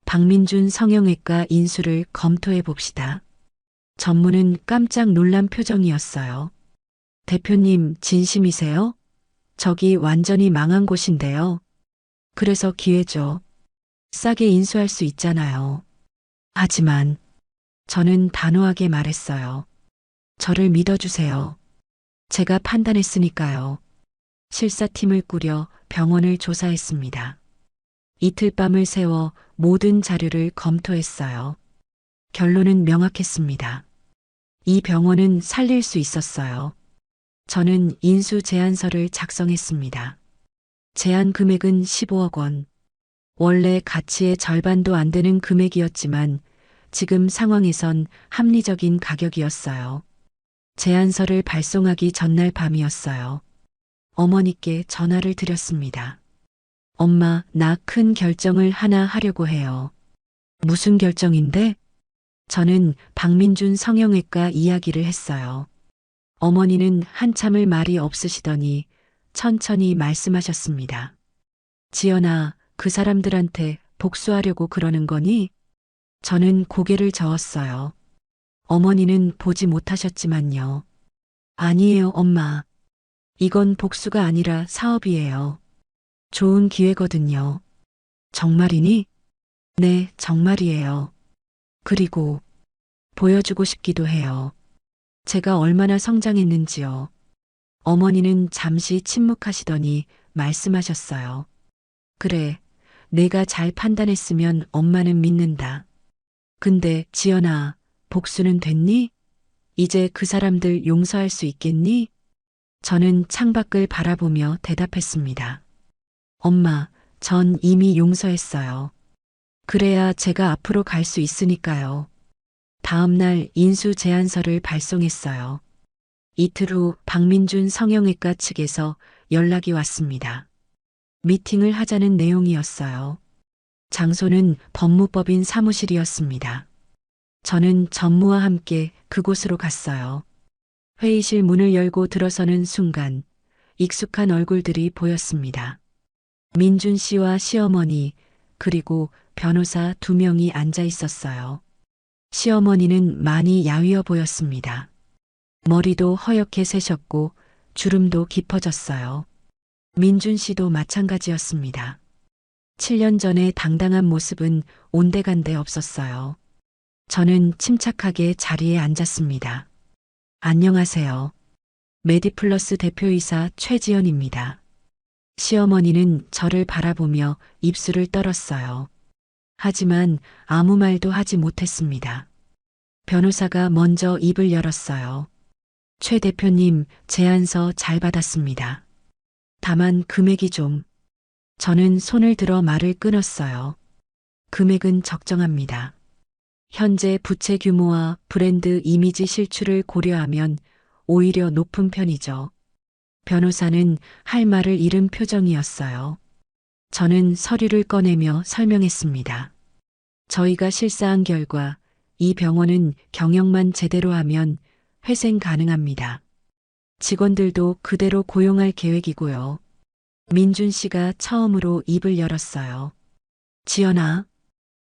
박민준 성형외과 인수를 검토해 봅시다. 전무는 깜짝 놀란 표정이었어요. 대표님, 진심이세요? 저기 완전히 망한 곳인데요. 그래서 기회죠. 싸게 인수할 수 있잖아요. 하지만 저는 단호하게 말했어요. 저를 믿어주세요. 제가 판단했으니까요. 실사팀을 꾸려 병원을 조사했습니다. 이틀 밤을 새워 모든 자료를 검토했어요. 결론은 명확했습니다. 이 병원은 살릴 수 있었어요. 저는 인수 제안서를 작성했습니다. 제안 금액은 15억 원. 원래 가치의 절반도 안 되는 금액이었지만 지금 상황에선 합리적인 가격이었어요. 제안서를 발송하기 전날 밤이었어요. 어머니께 전화를 드렸습니다. 엄마, 나 큰 결정을 하나 하려고 해요. 무슨 결정인데? 저는 박민준 성형외과 이야기를 했어요. 어머니는 한참을 말이 없으시더니 천천히 말씀하셨습니다. 지연아, 그 사람들한테 복수하려고 그러는 거니? 저는 고개를 저었어요. 어머니는 보지 못하셨지만요. 아니에요, 엄마. 이건 복수가 아니라 사업이에요. 좋은 기회거든요. 정말이니? 네, 정말이에요. 그리고 보여주고 싶기도 해요. 제가 얼마나 성장했는지요. 어머니는 잠시 침묵하시더니 말씀하셨어요. 그래, 내가 잘 판단했으면 엄마는 믿는다. 근데 지연아, 복수는 됐니? 이제 그 사람들 용서할 수 있겠니? 저는 창밖을 바라보며 대답했습니다. 엄마, 전 이미 용서했어요. 그래야 제가 앞으로 갈 수 있으니까요. 다음 날 인수 제안서를 발송했어요. 이틀 후 박민준 성형외과 측에서 연락이 왔습니다. 미팅을 하자는 내용이었어요. 장소는 법무법인 사무실이었습니다. 저는 전무와 함께 그곳으로 갔어요. 회의실 문을 열고 들어서는 순간 익숙한 얼굴들이 보였습니다. 민준 씨와 시어머니, 그리고 변호사 2명이 앉아 있었어요. 시어머니는 많이 야위어 보였습니다. 머리도 허옇게 새셨고 주름도 깊어졌어요. 민준 씨도 마찬가지였습니다. 7년 전의 당당한 모습은 온데간데 없었어요. 저는 침착하게 자리에 앉았습니다. 안녕하세요. 메디플러스 대표이사 최지연입니다. 시어머니는 저를 바라보며 입술을 떨었어요. 하지만 아무 말도 하지 못했습니다. 변호사가 먼저 입을 열었어요. 최 대표님, 제안서 잘 받았습니다. 다만 금액이 좀. 저는 손을 들어 말을 끊었어요. 금액은 적정합니다. 현재 부채 규모와 브랜드 이미지 실추를 고려하면 오히려 높은 편이죠. 변호사는 할 말을 잃은 표정이었어요. 저는 서류를 꺼내며 설명했습니다. 저희가 실사한 결과 이 병원은 경영만 제대로 하면 회생 가능합니다. 직원들도 그대로 고용할 계획이고요. 민준 씨가 처음으로 입을 열었어요. 지연아,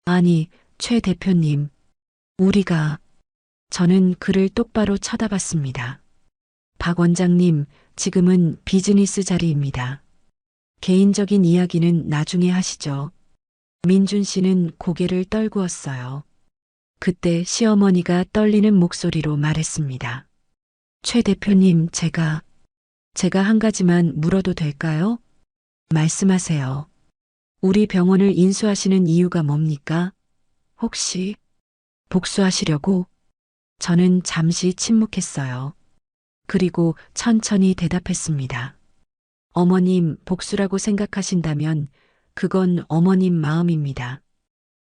아니, 최 대표님, 우리가. 저는 그를 똑바로 쳐다봤습니다. 박 원장님, 지금은 비즈니스 자리입니다. 개인적인 이야기는 나중에 하시죠. 민준 씨는 고개를 떨구었어요. 그때 시어머니가 떨리는 목소리로 말했습니다. 최 대표님, 제가 한 가지만 물어도 될까요? 말씀하세요. 우리 병원을 인수하시는 이유가 뭡니까? 혹시 복수하시려고? 저는 잠시 침묵했어요. 그리고 천천히 대답했습니다. 어머님, 복수라고 생각하신다면 그건 어머님 마음입니다.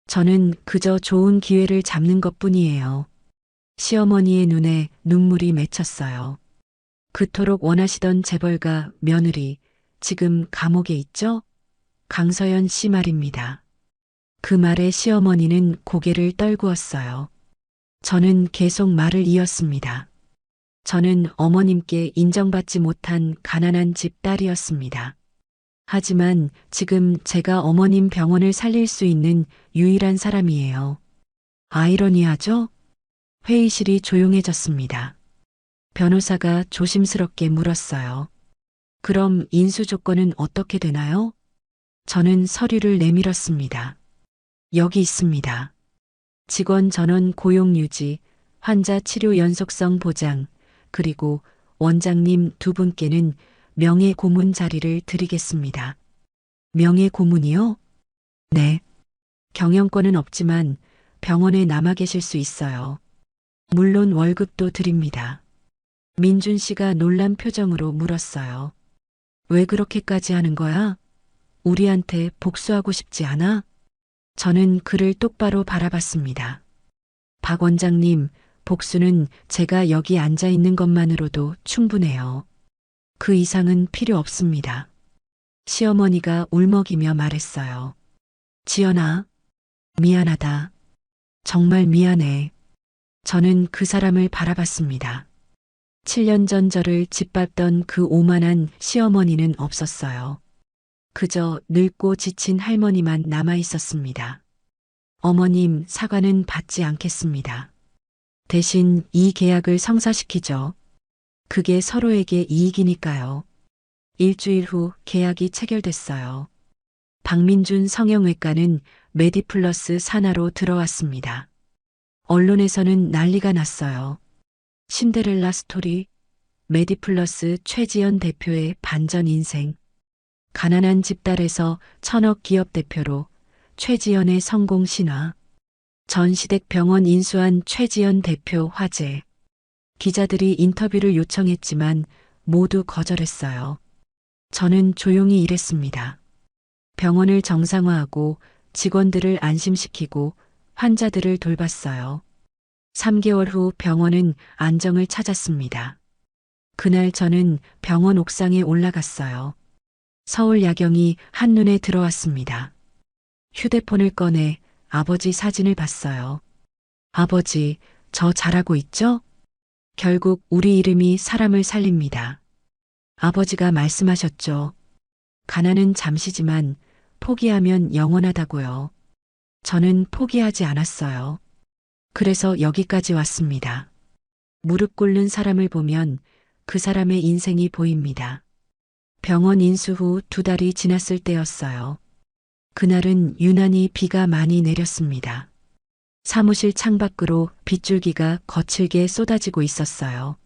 저는 그저 좋은 기회를 잡는 것뿐이에요. 시어머니의 눈에 눈물이 맺혔어요. 그토록 원하시던 재벌가 며느리, 지금 감옥에 있죠? 강서연 씨 말입니다. 그 말에 시어머니는 고개를 떨구었어요. 저는 계속 말을 이었습니다. 저는 어머님께 인정받지 못한 가난한 집 딸이었습니다. 하지만 지금 제가 어머님 병원을 살릴 수 있는 유일한 사람이에요. 아이러니하죠? 회의실이 조용해졌습니다. 변호사가 조심스럽게 물었어요. 그럼 인수 조건은 어떻게 되나요? 저는 서류를 내밀었습니다. 여기 있습니다. 직원 전원 고용 유지, 환자 치료 연속성 보장, 그리고 원장님 두 분께는 명예 고문 자리를 드리겠습니다. 명예 고문이요? 네. 경영권은 없지만 병원에 남아 계실 수 있어요. 물론 월급도 드립니다. 민준 씨가 놀란 표정으로 물었어요. 왜 그렇게까지 하는 거야? 우리한테 복수하고 싶지 않아? 저는 그를 똑바로 바라봤습니다. 박 원장님, 복수는 제가 여기 앉아 있는 것만으로도 충분해요. 그 이상은 필요 없습니다. 시어머니가 울먹이며 말했어요. 지연아, 미안하다. 정말 미안해. 저는 그 사람을 바라봤습니다. 7년 전 저를 짓밟던 그 오만한 시어머니는 없었어요. 그저 늙고 지친 할머니만 남아 있었습니다. 어머님, 사과는 받지 않겠습니다. 대신 이 계약을 성사시키죠. 그게 서로에게 이익이니까요. 일주일 후 계약이 체결됐어요. 박민준 성형외과는 메디플러스 산하로 들어왔습니다. 언론에서는 난리가 났어요. 신데렐라 스토리, 메디플러스 최지연 대표의 반전 인생, 가난한 집딸에서 천억 기업 대표로 최지연의 성공 신화, 전시댁 병원 인수한 최지연 대표 화제. 기자들이 인터뷰를 요청했지만 모두 거절했어요. 저는 조용히 일했습니다. 병원을 정상화하고 직원들을 안심시키고 환자들을 돌봤어요. 3개월 후 병원은 안정을 찾았습니다. 그날 저는 병원 옥상에 올라갔어요. 서울 야경이 한눈에 들어왔습니다. 휴대폰을 꺼내 아버지 사진을 봤어요. 아버지, 저 잘하고 있죠? 결국 우리 이름이 사람을 살립니다. 아버지가 말씀하셨죠. 가난은 잠시지만 포기하면 영원하다고요. 저는 포기하지 않았어요. 그래서 여기까지 왔습니다. 무릎 꿇는 사람을 보면 그 사람의 인생이 보입니다. 병원 인수 후 2달이 지났을 때였어요. 그날은 유난히 비가 많이 내렸습니다. 사무실 창밖으로 빗줄기가 거칠게 쏟아지고 있었어요.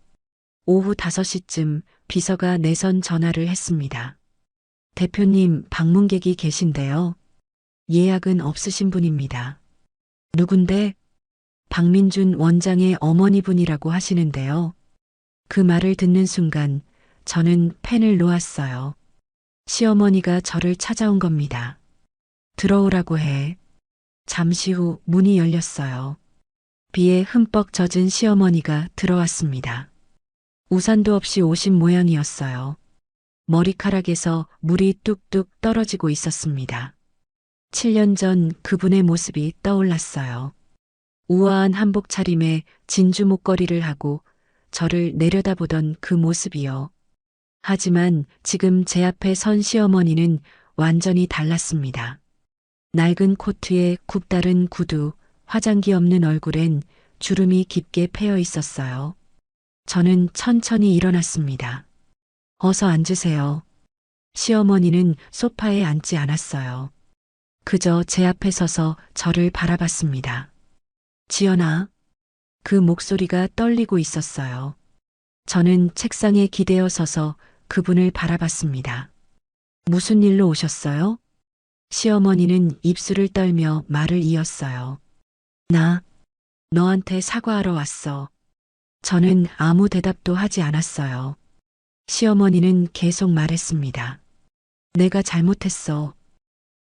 오후 5시쯤 비서가 내선 전화를 했습니다. 대표님, 방문객이 계신데요. 예약은 없으신 분입니다. 누군데? 박민준 원장의 어머니분이라고 하시는데요. 그 말을 듣는 순간 저는 펜을 놓았어요. 시어머니가 저를 찾아온 겁니다. 들어오라고 해. 잠시 후 문이 열렸어요. 비에 흠뻑 젖은 시어머니가 들어왔습니다. 우산도 없이 오신 모양이었어요. 머리카락에서 물이 뚝뚝 떨어지고 있었습니다. 7년 전 그분의 모습이 떠올랐어요. 우아한 한복 차림에 진주 목걸이를 하고 저를 내려다보던 그 모습이요. 하지만 지금 제 앞에 선 시어머니는 완전히 달랐습니다. 낡은 코트에 굽다른 구두, 화장기 없는 얼굴엔 주름이 깊게 패여 있었어요. 저는 천천히 일어났습니다. 어서 앉으세요. 시어머니는 소파에 앉지 않았어요. 그저 제 앞에 서서 저를 바라봤습니다. 지연아. 그 목소리가 떨리고 있었어요. 저는 책상에 기대어 서서 그분을 바라봤습니다. 무슨 일로 오셨어요? 시어머니는 입술을 떨며 말을 이었어요. 나, 너한테 사과하러 왔어. 저는 아무 대답도 하지 않았어요. 시어머니는 계속 말했습니다. 내가 잘못했어.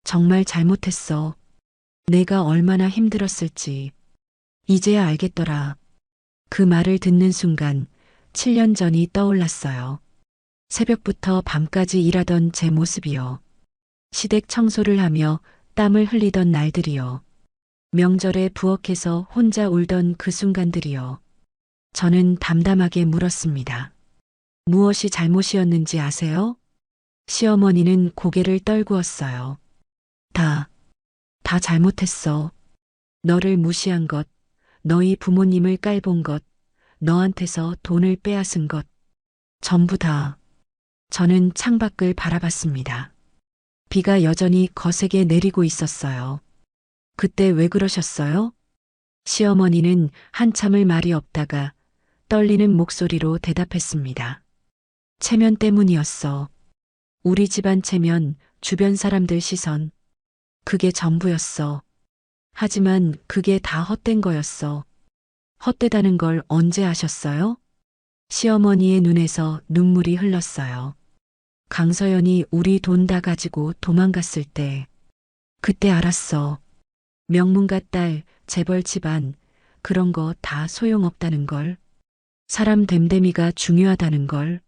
정말 잘못했어. 내가 얼마나 힘들었을지. 이제야 알겠더라. 그 말을 듣는 순간 7년 전이 떠올랐어요. 새벽부터 밤까지 일하던 제 모습이요. 시댁 청소를 하며 땀을 흘리던 날들이요. 명절에 부엌에서 혼자 울던 그 순간들이요. 저는 담담하게 물었습니다. 무엇이 잘못이었는지 아세요? 시어머니는 고개를 떨구었어요. 다 잘못했어. 너를 무시한 것, 너희 부모님을 깔본 것, 너한테서 돈을 빼앗은 것, 전부 다. 저는 창밖을 바라봤습니다. 비가 여전히 거세게 내리고 있었어요. 그때 왜 그러셨어요? 시어머니는 한참을 말이 없다가 떨리는 목소리로 대답했습니다. 체면 때문이었어. 우리 집안 체면, 주변 사람들 시선. 그게 전부였어. 하지만 그게 다 헛된 거였어. 헛되다는 걸 언제 아셨어요? 시어머니의 눈에서 눈물이 흘렀어요. 강서연이 우리 돈 다 가지고 도망갔을 때, 그때 알았어. 명문가 딸, 재벌 집안, 그런 거 다 소용없다는 걸. 사람 됨됨이가 중요하다는 걸.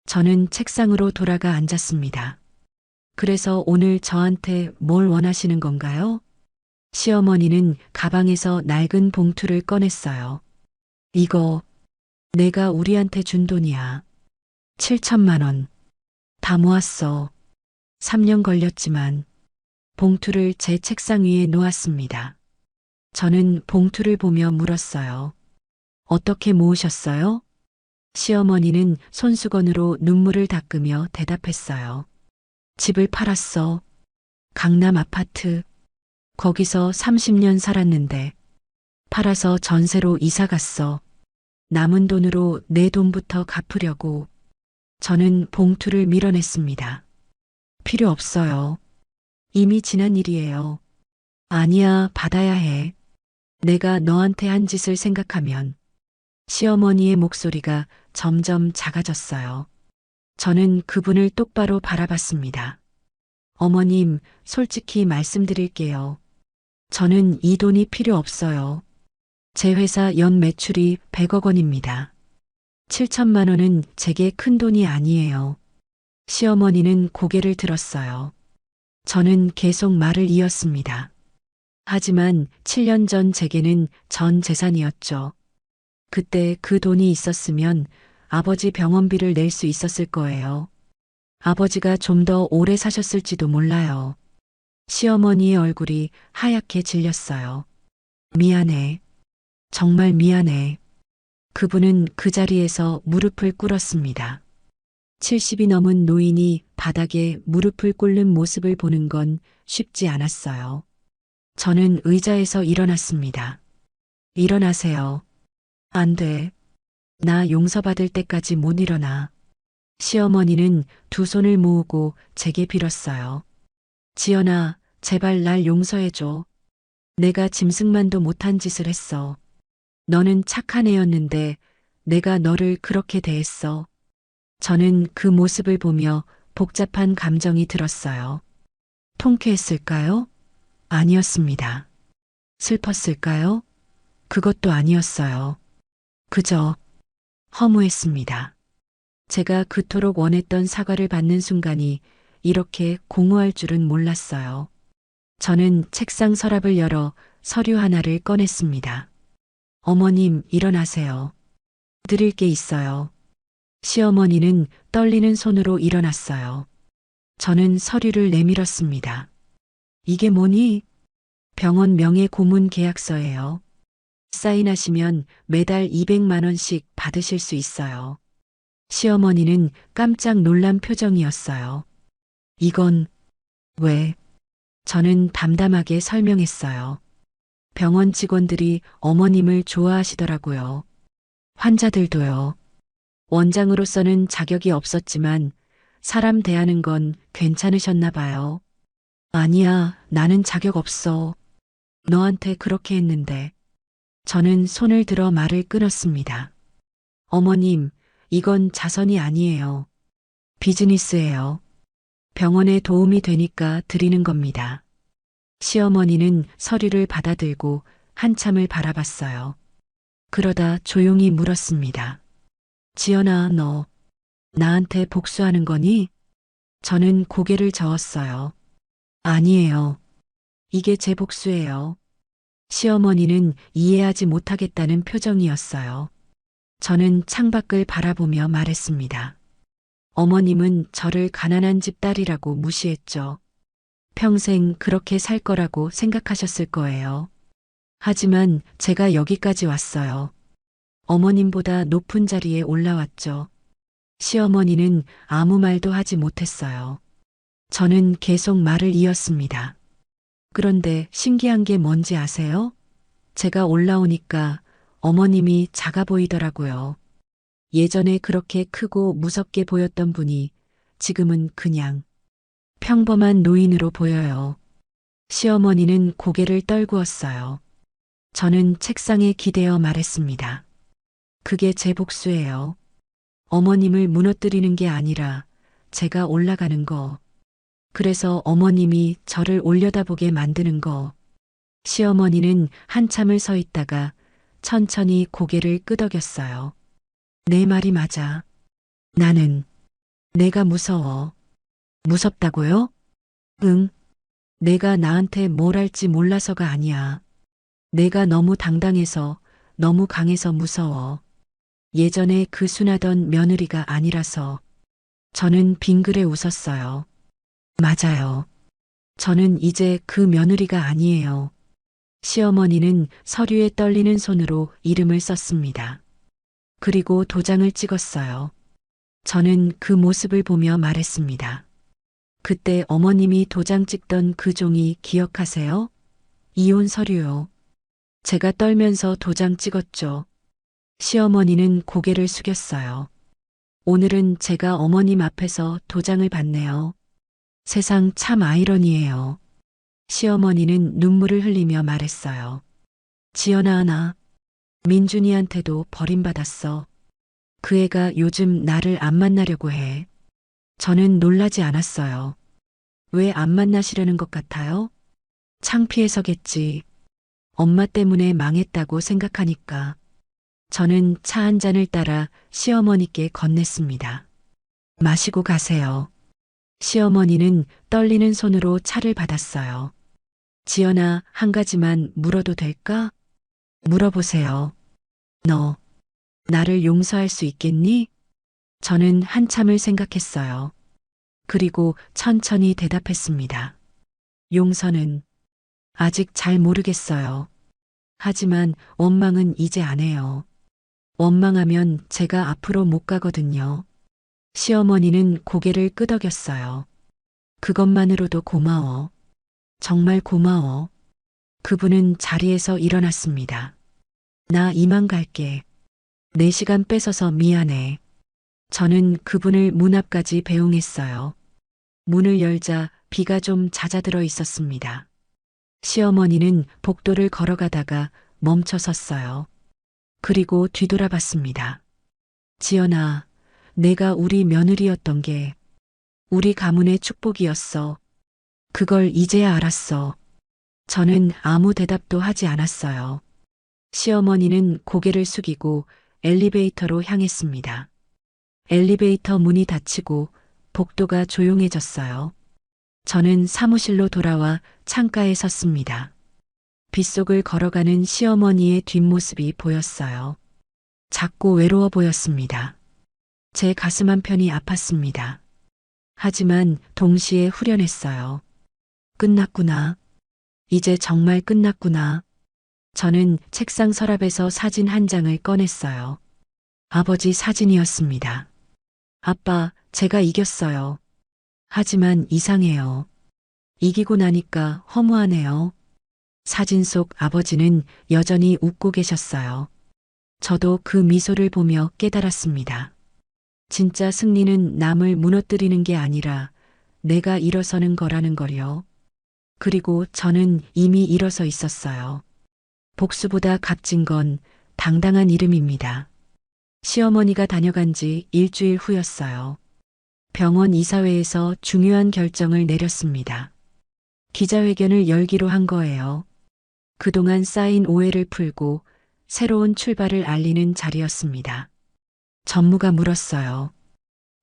저는 책상으로 돌아가 앉았습니다. 그래서 오늘 저한테 뭘 원하시는 건가요? 시어머니는 가방에서 낡은 봉투를 꺼냈어요. 이거 내가 우리한테 준 돈이야. 7천만 원. 다 모았어. 3년 걸렸지만 봉투를 제 책상 위에 놓았습니다. 저는 봉투를 보며 물었어요. 어떻게 모으셨어요? 시어머니는 손수건으로 눈물을 닦으며 대답했어요. 집을 팔았어. 강남 아파트. 거기서 30년 살았는데 팔아서 전세로 이사 갔어. 남은 돈으로 내 돈부터 갚으려고. 저는 봉투를 밀어냈습니다. 필요 없어요. 이미 지난 일이에요. 아니야, 받아야 해. 내가 너한테 한 짓을 생각하면. 시어머니의 목소리가 점점 작아졌어요. 저는 그분을 똑바로 바라봤습니다. 어머님, 솔직히 말씀드릴게요. 저는 이 돈이 필요 없어요. 제 회사 연 매출이 100억 원입니다. 7천만 원은 제게 큰 돈이 아니에요. 시어머니는 고개를 들었어요. 저는 계속 말을 이었습니다. 하지만 7년 전 제게는 전 재산이었죠. 그때 그 돈이 있었으면 아버지 병원비를 낼 수 있었을 거예요. 아버지가 좀 더 오래 사셨을지도 몰라요. 시어머니의 얼굴이 하얗게 질렸어요. 미안해. 정말 미안해. 그분은 그 자리에서 무릎을 꿇었습니다. 70이 넘은 노인이 바닥에 무릎을 꿇는 모습을 보는 건 쉽지 않았어요. 저는 의자에서 일어났습니다. 일어나세요. 안 돼. 나 용서받을 때까지 못 일어나. 시어머니는 두 손을 모으고 제게 빌었어요. 지연아, 제발 날 용서해줘. 내가 짐승만도 못한 짓을 했어. 너는 착한 애였는데 내가 너를 그렇게 대했어. 저는 그 모습을 보며 복잡한 감정이 들었어요. 통쾌했을까요? 아니었습니다. 슬펐을까요? 그것도 아니었어요. 그저 허무했습니다. 제가 그토록 원했던 사과를 받는 순간이 이렇게 공허할 줄은 몰랐어요. 저는 책상 서랍을 열어 서류 하나를 꺼냈습니다. 어머님, 일어나세요. 드릴 게 있어요. 시어머니는 떨리는 손으로 일어났어요. 저는 서류를 내밀었습니다. 이게 뭐니? 병원 명예 고문 계약서예요. 사인하시면 매달 200만 원씩 받으실 수 있어요. 시어머니는 깜짝 놀란 표정이었어요. 이건 왜? 저는 담담하게 설명했어요. 병원 직원들이 어머님을 좋아하시더라고요. 환자들도요. 원장으로서는 자격이 없었지만 사람 대하는 건 괜찮으셨나 봐요. 아니야, 나는 자격 없어. 너한테 그렇게 했는데. 저는 손을 들어 말을 끊었습니다. 어머님, 이건 자선이 아니에요. 비즈니스예요. 병원에 도움이 되니까 드리는 겁니다. 시어머니는 서류를 받아들고 한참을 바라봤어요. 그러다 조용히 물었습니다. 지연아, 너 나한테 복수하는 거니? 저는 고개를 저었어요. 아니에요. 이게 제 복수예요. 시어머니는 이해하지 못하겠다는 표정이었어요. 저는 창밖을 바라보며 말했습니다. 어머님은 저를 가난한 집 딸이라고 무시했죠. 평생 그렇게 살 거라고 생각하셨을 거예요. 하지만 제가 여기까지 왔어요. 어머님보다 높은 자리에 올라왔죠. 시어머니는 아무 말도 하지 못했어요. 저는 계속 말을 이었습니다. 그런데 신기한 게 뭔지 아세요? 제가 올라오니까 어머님이 작아 보이더라고요. 예전에 그렇게 크고 무섭게 보였던 분이 지금은 그냥 평범한 노인으로 보여요. 시어머니는 고개를 떨구었어요. 저는 책상에 기대어 말했습니다. 그게 제 복수예요. 어머님을 무너뜨리는 게 아니라 제가 올라가는 거. 그래서 어머님이 저를 올려다보게 만드는 거. 시어머니는 한참을 서 있다가 천천히 고개를 끄덕였어요. 내 말이 맞아. 내가 무서워. 무섭다고요? 응. 내가 나한테 뭘 할지 몰라서가 아니야. 내가 너무 당당해서, 너무 강해서 무서워. 예전에 그 순하던 며느리가 아니라서. 저는 빙그레 웃었어요. 맞아요. 저는 이제 그 며느리가 아니에요. 시어머니는 서류에 떨리는 손으로 이름을 썼습니다. 그리고 도장을 찍었어요. 저는 그 모습을 보며 말했습니다. 그때 어머님이 도장 찍던 그 종이 기억하세요? 이혼 서류요. 제가 떨면서 도장 찍었죠. 시어머니는 고개를 숙였어요. 오늘은 제가 어머님 앞에서 도장을 받네요. 세상 참 아이러니해요. 시어머니는 눈물을 흘리며 말했어요. 지연아, 나 민준이한테도 버림받았어. 그 애가 요즘 나를 안 만나려고 해. 저는 놀라지 않았어요. 왜 안 만나시려는 것 같아요? 창피해서겠지. 엄마 때문에 망했다고 생각하니까. 저는 차 한 잔을 따라 시어머니께 건넸습니다. 마시고 가세요. 시어머니는 떨리는 손으로 차를 받았어요. 지연아, 한 가지만 물어도 될까? 물어보세요. 너, 나를 용서할 수 있겠니? 저는 한참을 생각했어요. 그리고 천천히 대답했습니다. 용서는 아직 잘 모르겠어요. 하지만 원망은 이제 안 해요. 원망하면 제가 앞으로 못 가거든요. 시어머니는 고개를 끄덕였어요. 그것만으로도 고마워. 정말 고마워. 그분은 자리에서 일어났습니다. 나 이만 갈게. 4시간 뺏어서 미안해. 저는 그분을 문 앞까지 배웅했어요. 문을 열자 비가 좀 잦아들어 있었습니다. 시어머니는 복도를 걸어가다가 멈춰 섰어요. 그리고 뒤돌아봤습니다. 지연아, 내가 우리 며느리였던 게 우리 가문의 축복이었어. 그걸 이제야 알았어. 저는 아무 대답도 하지 않았어요. 시어머니는 고개를 숙이고 엘리베이터로 향했습니다. 엘리베이터 문이 닫히고 복도가 조용해졌어요. 저는 사무실로 돌아와 창가에 섰습니다. 빗속을 걸어가는 시어머니의 뒷모습이 보였어요. 작고 외로워 보였습니다. 제 가슴 한편이 아팠습니다. 하지만 동시에 후련했어요. 끝났구나. 이제 정말 끝났구나. 저는 책상 서랍에서 사진 한 장을 꺼냈어요. 아버지 사진이었습니다. 아빠, 제가 이겼어요. 하지만 이상해요. 이기고 나니까 허무하네요. 사진 속 아버지는 여전히 웃고 계셨어요. 저도 그 미소를 보며 깨달았습니다. 진짜 승리는 남을 무너뜨리는 게 아니라 내가 일어서는 거라는 걸요. 그리고 저는 이미 일어서 있었어요. 복수보다 값진 건 당당한 이름입니다. 시어머니가 다녀간 지 일주일 후였어요. 병원 이사회에서 중요한 결정을 내렸습니다. 기자회견을 열기로 한 거예요. 그동안 쌓인 오해를 풀고 새로운 출발을 알리는 자리였습니다. 전무가 물었어요.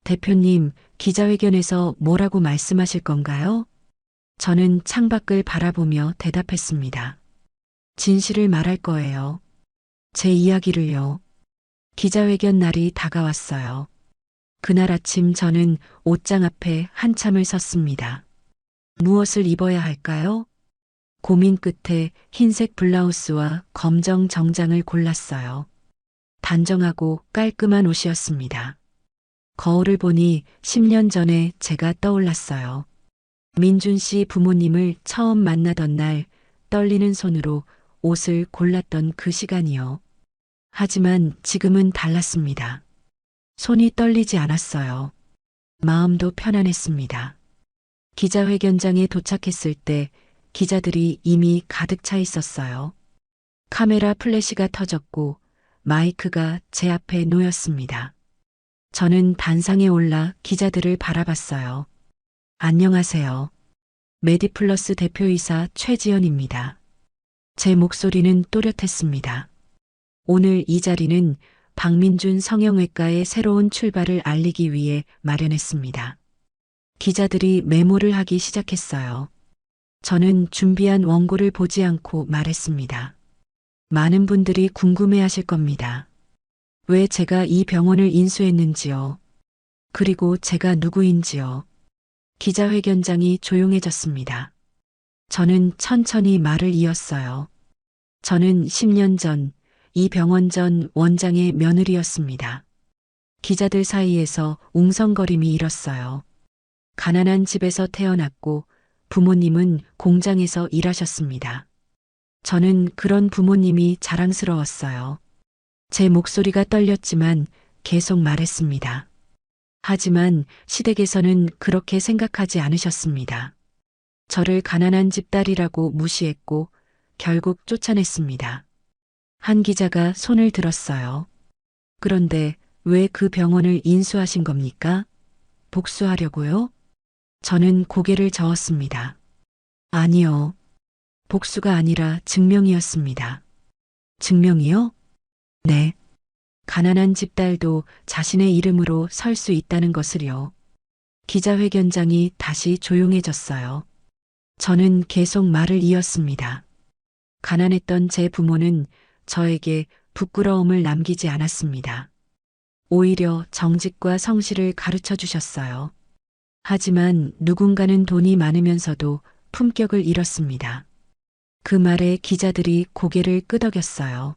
대표님, 기자회견에서 뭐라고 말씀하실 건가요? 저는 창밖을 바라보며 대답했습니다. 진실을 말할 거예요. 제 이야기를요. 기자회견 날이 다가왔어요. 그날 아침 저는 옷장 앞에 한참을 섰습니다. 무엇을 입어야 할까요? 고민 끝에 흰색 블라우스와 검정 정장을 골랐어요. 단정하고 깔끔한 옷이었습니다. 거울을 보니 10년 전에 제가 떠올랐어요. 민준 씨 부모님을 처음 만나던 날 떨리는 손으로 옷을 골랐던 그 시간이요. 하지만 지금은 달랐습니다. 손이 떨리지 않았어요. 마음도 편안했습니다. 기자회견장에 도착했을 때 기자들이 이미 가득 차 있었어요. 카메라 플래시가 터졌고 마이크가 제 앞에 놓였습니다. 저는 단상에 올라 기자들을 바라봤어요. 안녕하세요. 메디플러스 대표이사 최지연입니다. 제 목소리는 또렷했습니다. 오늘 이 자리는 박민준 성형외과의 새로운 출발을 알리기 위해 마련했습니다. 기자들이 메모를 하기 시작했어요. 저는 준비한 원고를 보지 않고 말했습니다. 많은 분들이 궁금해하실 겁니다. 왜 제가 이 병원을 인수했는지요. 그리고 제가 누구인지요. 기자회견장이 조용해졌습니다. 저는 천천히 말을 이었어요. 저는 10년 전 이 병원 전 원장의 며느리였습니다. 기자들 사이에서 웅성거림이 일었어요. 가난한 집에서 태어났고 부모님은 공장에서 일하셨습니다. 저는 그런 부모님이 자랑스러웠어요. 제 목소리가 떨렸지만 계속 말했습니다. 하지만 시댁에서는 그렇게 생각하지 않으셨습니다. 저를 가난한 집 딸이라고 무시했고 결국 쫓아냈습니다. 한 기자가 손을 들었어요. 그런데 왜 그 병원을 인수하신 겁니까? 복수하려고요? 저는 고개를 저었습니다. 아니요. 복수가 아니라 증명이었습니다. 증명이요? 네. 가난한 집 딸도 자신의 이름으로 설 수 있다는 것을요. 기자회견장이 다시 조용해졌어요. 저는 계속 말을 이었습니다. 가난했던 제 부모는 저에게 부끄러움을 남기지 않았습니다. 오히려 정직과 성실을 가르쳐 주셨어요. 하지만 누군가는 돈이 많으면서도 품격을 잃었습니다. 그 말에 기자들이 고개를 끄덕였어요.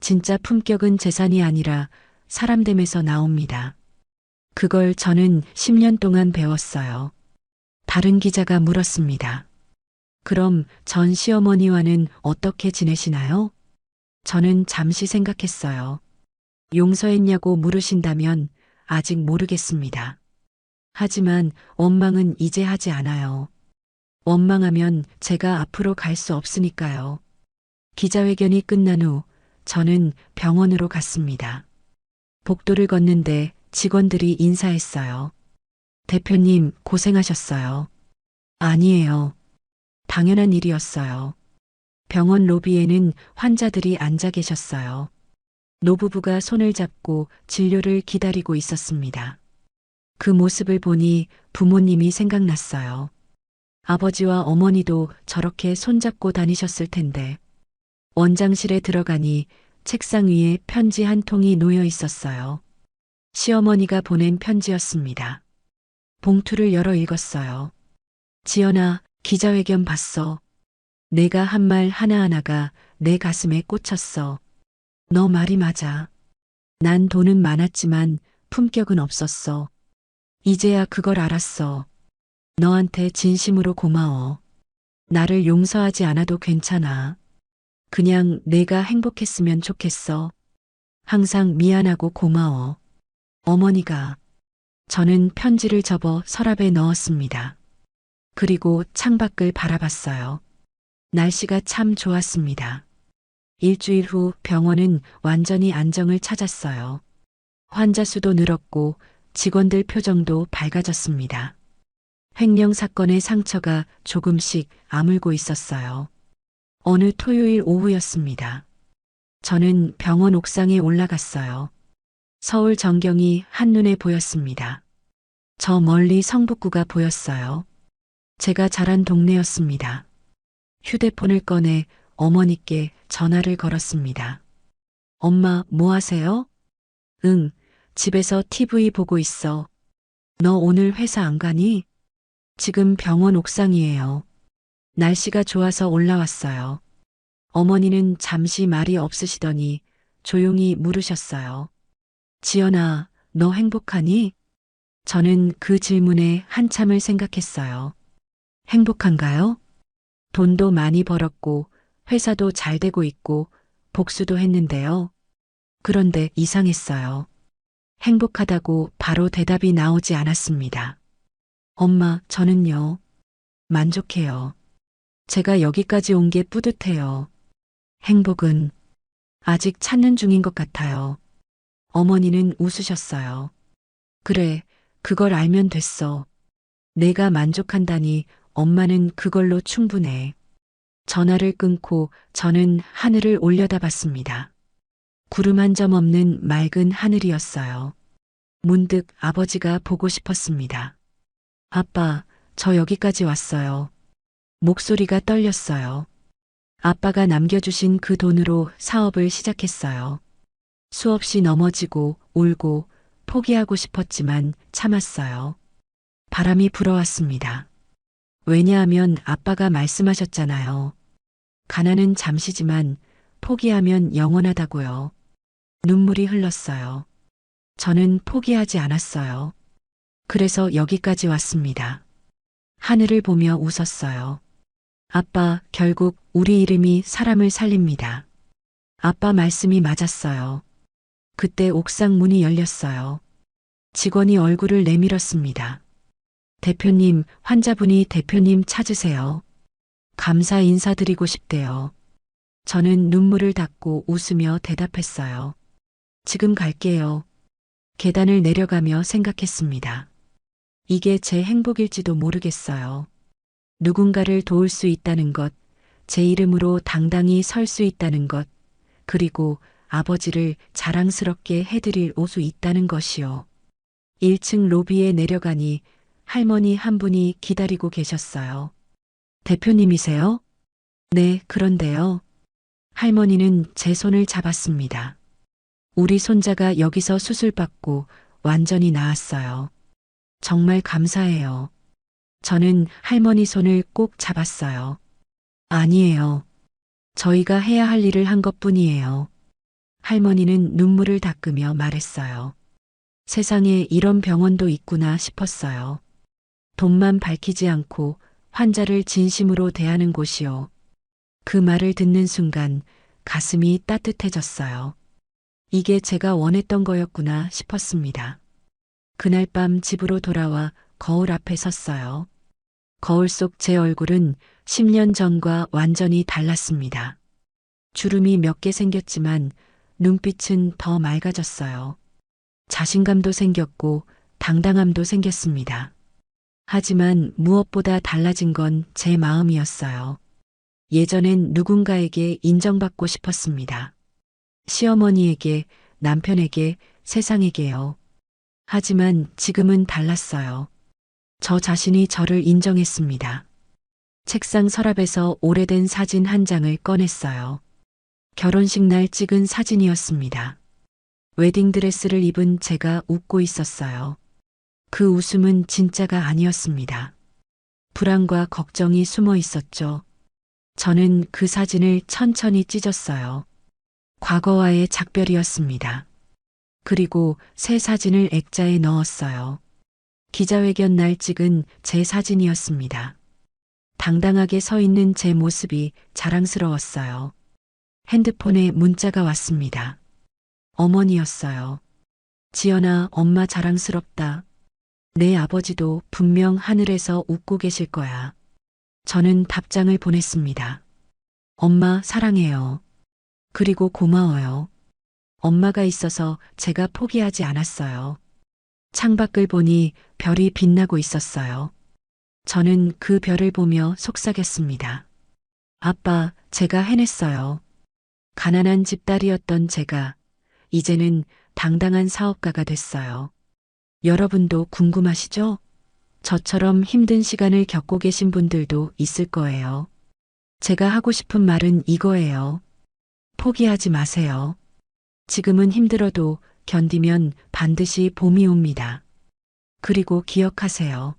진짜 품격은 재산이 아니라 사람됨에서 나옵니다. 그걸 저는 10년 동안 배웠어요. 다른 기자가 물었습니다. 그럼 전 시어머니와는 어떻게 지내시나요? 저는 잠시 생각했어요. 용서했냐고 물으신다면 아직 모르겠습니다. 하지만 원망은 이제 하지 않아요. 원망하면 제가 앞으로 갈 수 없으니까요. 기자회견이 끝난 후 저는 병원으로 갔습니다. 복도를 걷는데 직원들이 인사했어요. 대표님, 고생하셨어요. 아니에요. 당연한 일이었어요. 병원 로비에는 환자들이 앉아 계셨어요. 노부부가 손을 잡고 진료를 기다리고 있었습니다. 그 모습을 보니 부모님이 생각났어요. 아버지와 어머니도 저렇게 손잡고 다니셨을 텐데. 원장실에 들어가니 책상 위에 편지 한 통이 놓여 있었어요. 시어머니가 보낸 편지였습니다. 봉투를 열어 읽었어요. 지연아, 기자회견 봤어. 내가 한 말 하나하나가 내 가슴에 꽂혔어. 너 말이 맞아. 난 돈은 많았지만 품격은 없었어. 이제야 그걸 알았어. 너한테 진심으로 고마워. 나를 용서하지 않아도 괜찮아. 그냥 내가 행복했으면 좋겠어. 항상 미안하고 고마워. 어머니가. 저는 편지를 접어 서랍에 넣었습니다. 그리고 창밖을 바라봤어요. 날씨가 참 좋았습니다. 일주일 후 병원은 완전히 안정을 찾았어요. 환자 수도 늘었고 직원들 표정도 밝아졌습니다. 횡령 사건의 상처가 조금씩 아물고 있었어요. 어느 토요일 오후였습니다. 저는 병원 옥상에 올라갔어요. 서울 전경이 한눈에 보였습니다. 저 멀리 성북구가 보였어요. 제가 자란 동네였습니다. 휴대폰을 꺼내 어머니께 전화를 걸었습니다. 엄마, 뭐 하세요? 응, 집에서 TV 보고 있어. 너 오늘 회사 안 가니? 지금 병원 옥상이에요. 날씨가 좋아서 올라왔어요. 어머니는 잠시 말이 없으시더니 조용히 물으셨어요. 지연아, 너 행복하니? 저는 그 질문에 한참을 생각했어요. 행복한가요? 돈도 많이 벌었고 회사도 잘 되고 있고 복수도 했는데요. 그런데 이상했어요. 행복하다고 바로 대답이 나오지 않았습니다. 엄마, 저는요. 만족해요. 제가 여기까지 온 게 뿌듯해요. 행복은 아직 찾는 중인 것 같아요. 어머니는 웃으셨어요. 그래, 그걸 알면 됐어. 내가 만족한다니 엄마는 그걸로 충분해. 전화를 끊고 저는 하늘을 올려다봤습니다. 구름 한 점 없는 맑은 하늘이었어요. 문득 아버지가 보고 싶었습니다. 아빠, 저 여기까지 왔어요. 목소리가 떨렸어요. 아빠가 남겨주신 그 돈으로 사업을 시작했어요. 수없이 넘어지고 울고 포기하고 싶었지만 참았어요. 바람이 불어왔습니다. 왜냐하면 아빠가 말씀하셨잖아요. 가난은 잠시지만 포기하면 영원하다고요. 눈물이 흘렀어요. 저는 포기하지 않았어요. 그래서 여기까지 왔습니다. 하늘을 보며 웃었어요. 아빠, 결국 우리 이름이 사람을 살립니다. 아빠 말씀이 맞았어요. 그때 옥상 문이 열렸어요. 직원이 얼굴을 내밀었습니다. 대표님, 환자분이 대표님 찾으세요. 감사 인사드리고 싶대요. 저는 눈물을 닦고 웃으며 대답했어요. 지금 갈게요. 계단을 내려가며 생각했습니다. 이게 제 행복일지도 모르겠어요. 누군가를 도울 수 있다는 것, 제 이름으로 당당히 설 수 있다는 것, 그리고 아버지를 자랑스럽게 해드릴 수 있다는 것이요. 1층 로비에 내려가니 할머니 한 분이 기다리고 계셨어요. 대표님이세요? 네, 그런데요. 할머니는 제 손을 잡았습니다. 우리 손자가 여기서 수술받고 완전히 나았어요. 정말 감사해요. 저는 할머니 손을 꼭 잡았어요. 아니에요. 저희가 해야 할 일을 한 것뿐이에요. 할머니는 눈물을 닦으며 말했어요. 세상에 이런 병원도 있구나 싶었어요. 돈만 밝히지 않고 환자를 진심으로 대하는 곳이요. 그 말을 듣는 순간 가슴이 따뜻해졌어요. 이게 제가 원했던 거였구나 싶었습니다. 그날 밤 집으로 돌아와 거울 앞에 섰어요. 거울 속 제 얼굴은 10년 전과 완전히 달랐습니다. 주름이 몇 개 생겼지만 눈빛은 더 맑아졌어요. 자신감도 생겼고 당당함도 생겼습니다. 하지만 무엇보다 달라진 건 제 마음이었어요. 예전엔 누군가에게 인정받고 싶었습니다. 시어머니에게, 남편에게, 세상에게요. 하지만 지금은 달랐어요. 저 자신이 저를 인정했습니다. 책상 서랍에서 오래된 사진 한 장을 꺼냈어요. 결혼식 날 찍은 사진이었습니다. 웨딩드레스를 입은 제가 웃고 있었어요. 그 웃음은 진짜가 아니었습니다. 불안과 걱정이 숨어 있었죠. 저는 그 사진을 천천히 찢었어요. 과거와의 작별이었습니다. 그리고 새 사진을 액자에 넣었어요. 기자회견 날 찍은 제 사진이었습니다. 당당하게 서 있는 제 모습이 자랑스러웠어요. 핸드폰에 문자가 왔습니다. 어머니였어요. 지연아, 엄마 자랑스럽다. 내 아버지도 분명 하늘에서 웃고 계실 거야. 저는 답장을 보냈습니다. 엄마 사랑해요. 그리고 고마워요. 엄마가 있어서 제가 포기하지 않았어요. 창밖을 보니 별이 빛나고 있었어요. 저는 그 별을 보며 속삭였습니다. 아빠, 제가 해냈어요. 가난한 집딸이었던 제가 이제는 당당한 사업가가 됐어요. 여러분도 궁금하시죠? 저처럼 힘든 시간을 겪고 계신 분들도 있을 거예요. 제가 하고 싶은 말은 이거예요. 포기하지 마세요. 지금은 힘들어도 견디면 반드시 봄이 옵니다. 그리고 기억하세요.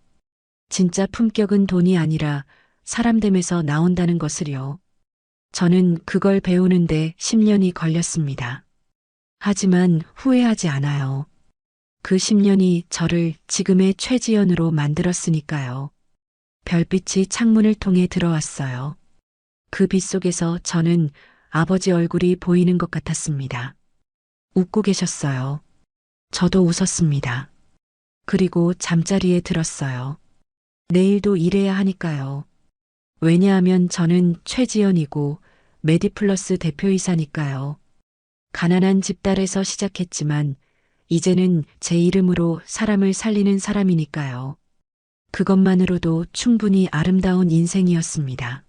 진짜 품격은 돈이 아니라 사람됨에서 나온다는 것을요. 저는 그걸 배우는데 10년이 걸렸습니다. 하지만 후회하지 않아요. 그 10년이 저를 지금의 최지연으로 만들었으니까요. 별빛이 창문을 통해 들어왔어요. 그 빛 속에서 저는 아버지 얼굴이 보이는 것 같았습니다. 웃고 계셨어요. 저도 웃었습니다. 그리고 잠자리에 들었어요. 내일도 일해야 하니까요. 왜냐하면 저는 최지연이고 메디플러스 대표이사니까요. 가난한 집딸에서 시작했지만 이제는 제 이름으로 사람을 살리는 사람이니까요. 그것만으로도 충분히 아름다운 인생이었습니다.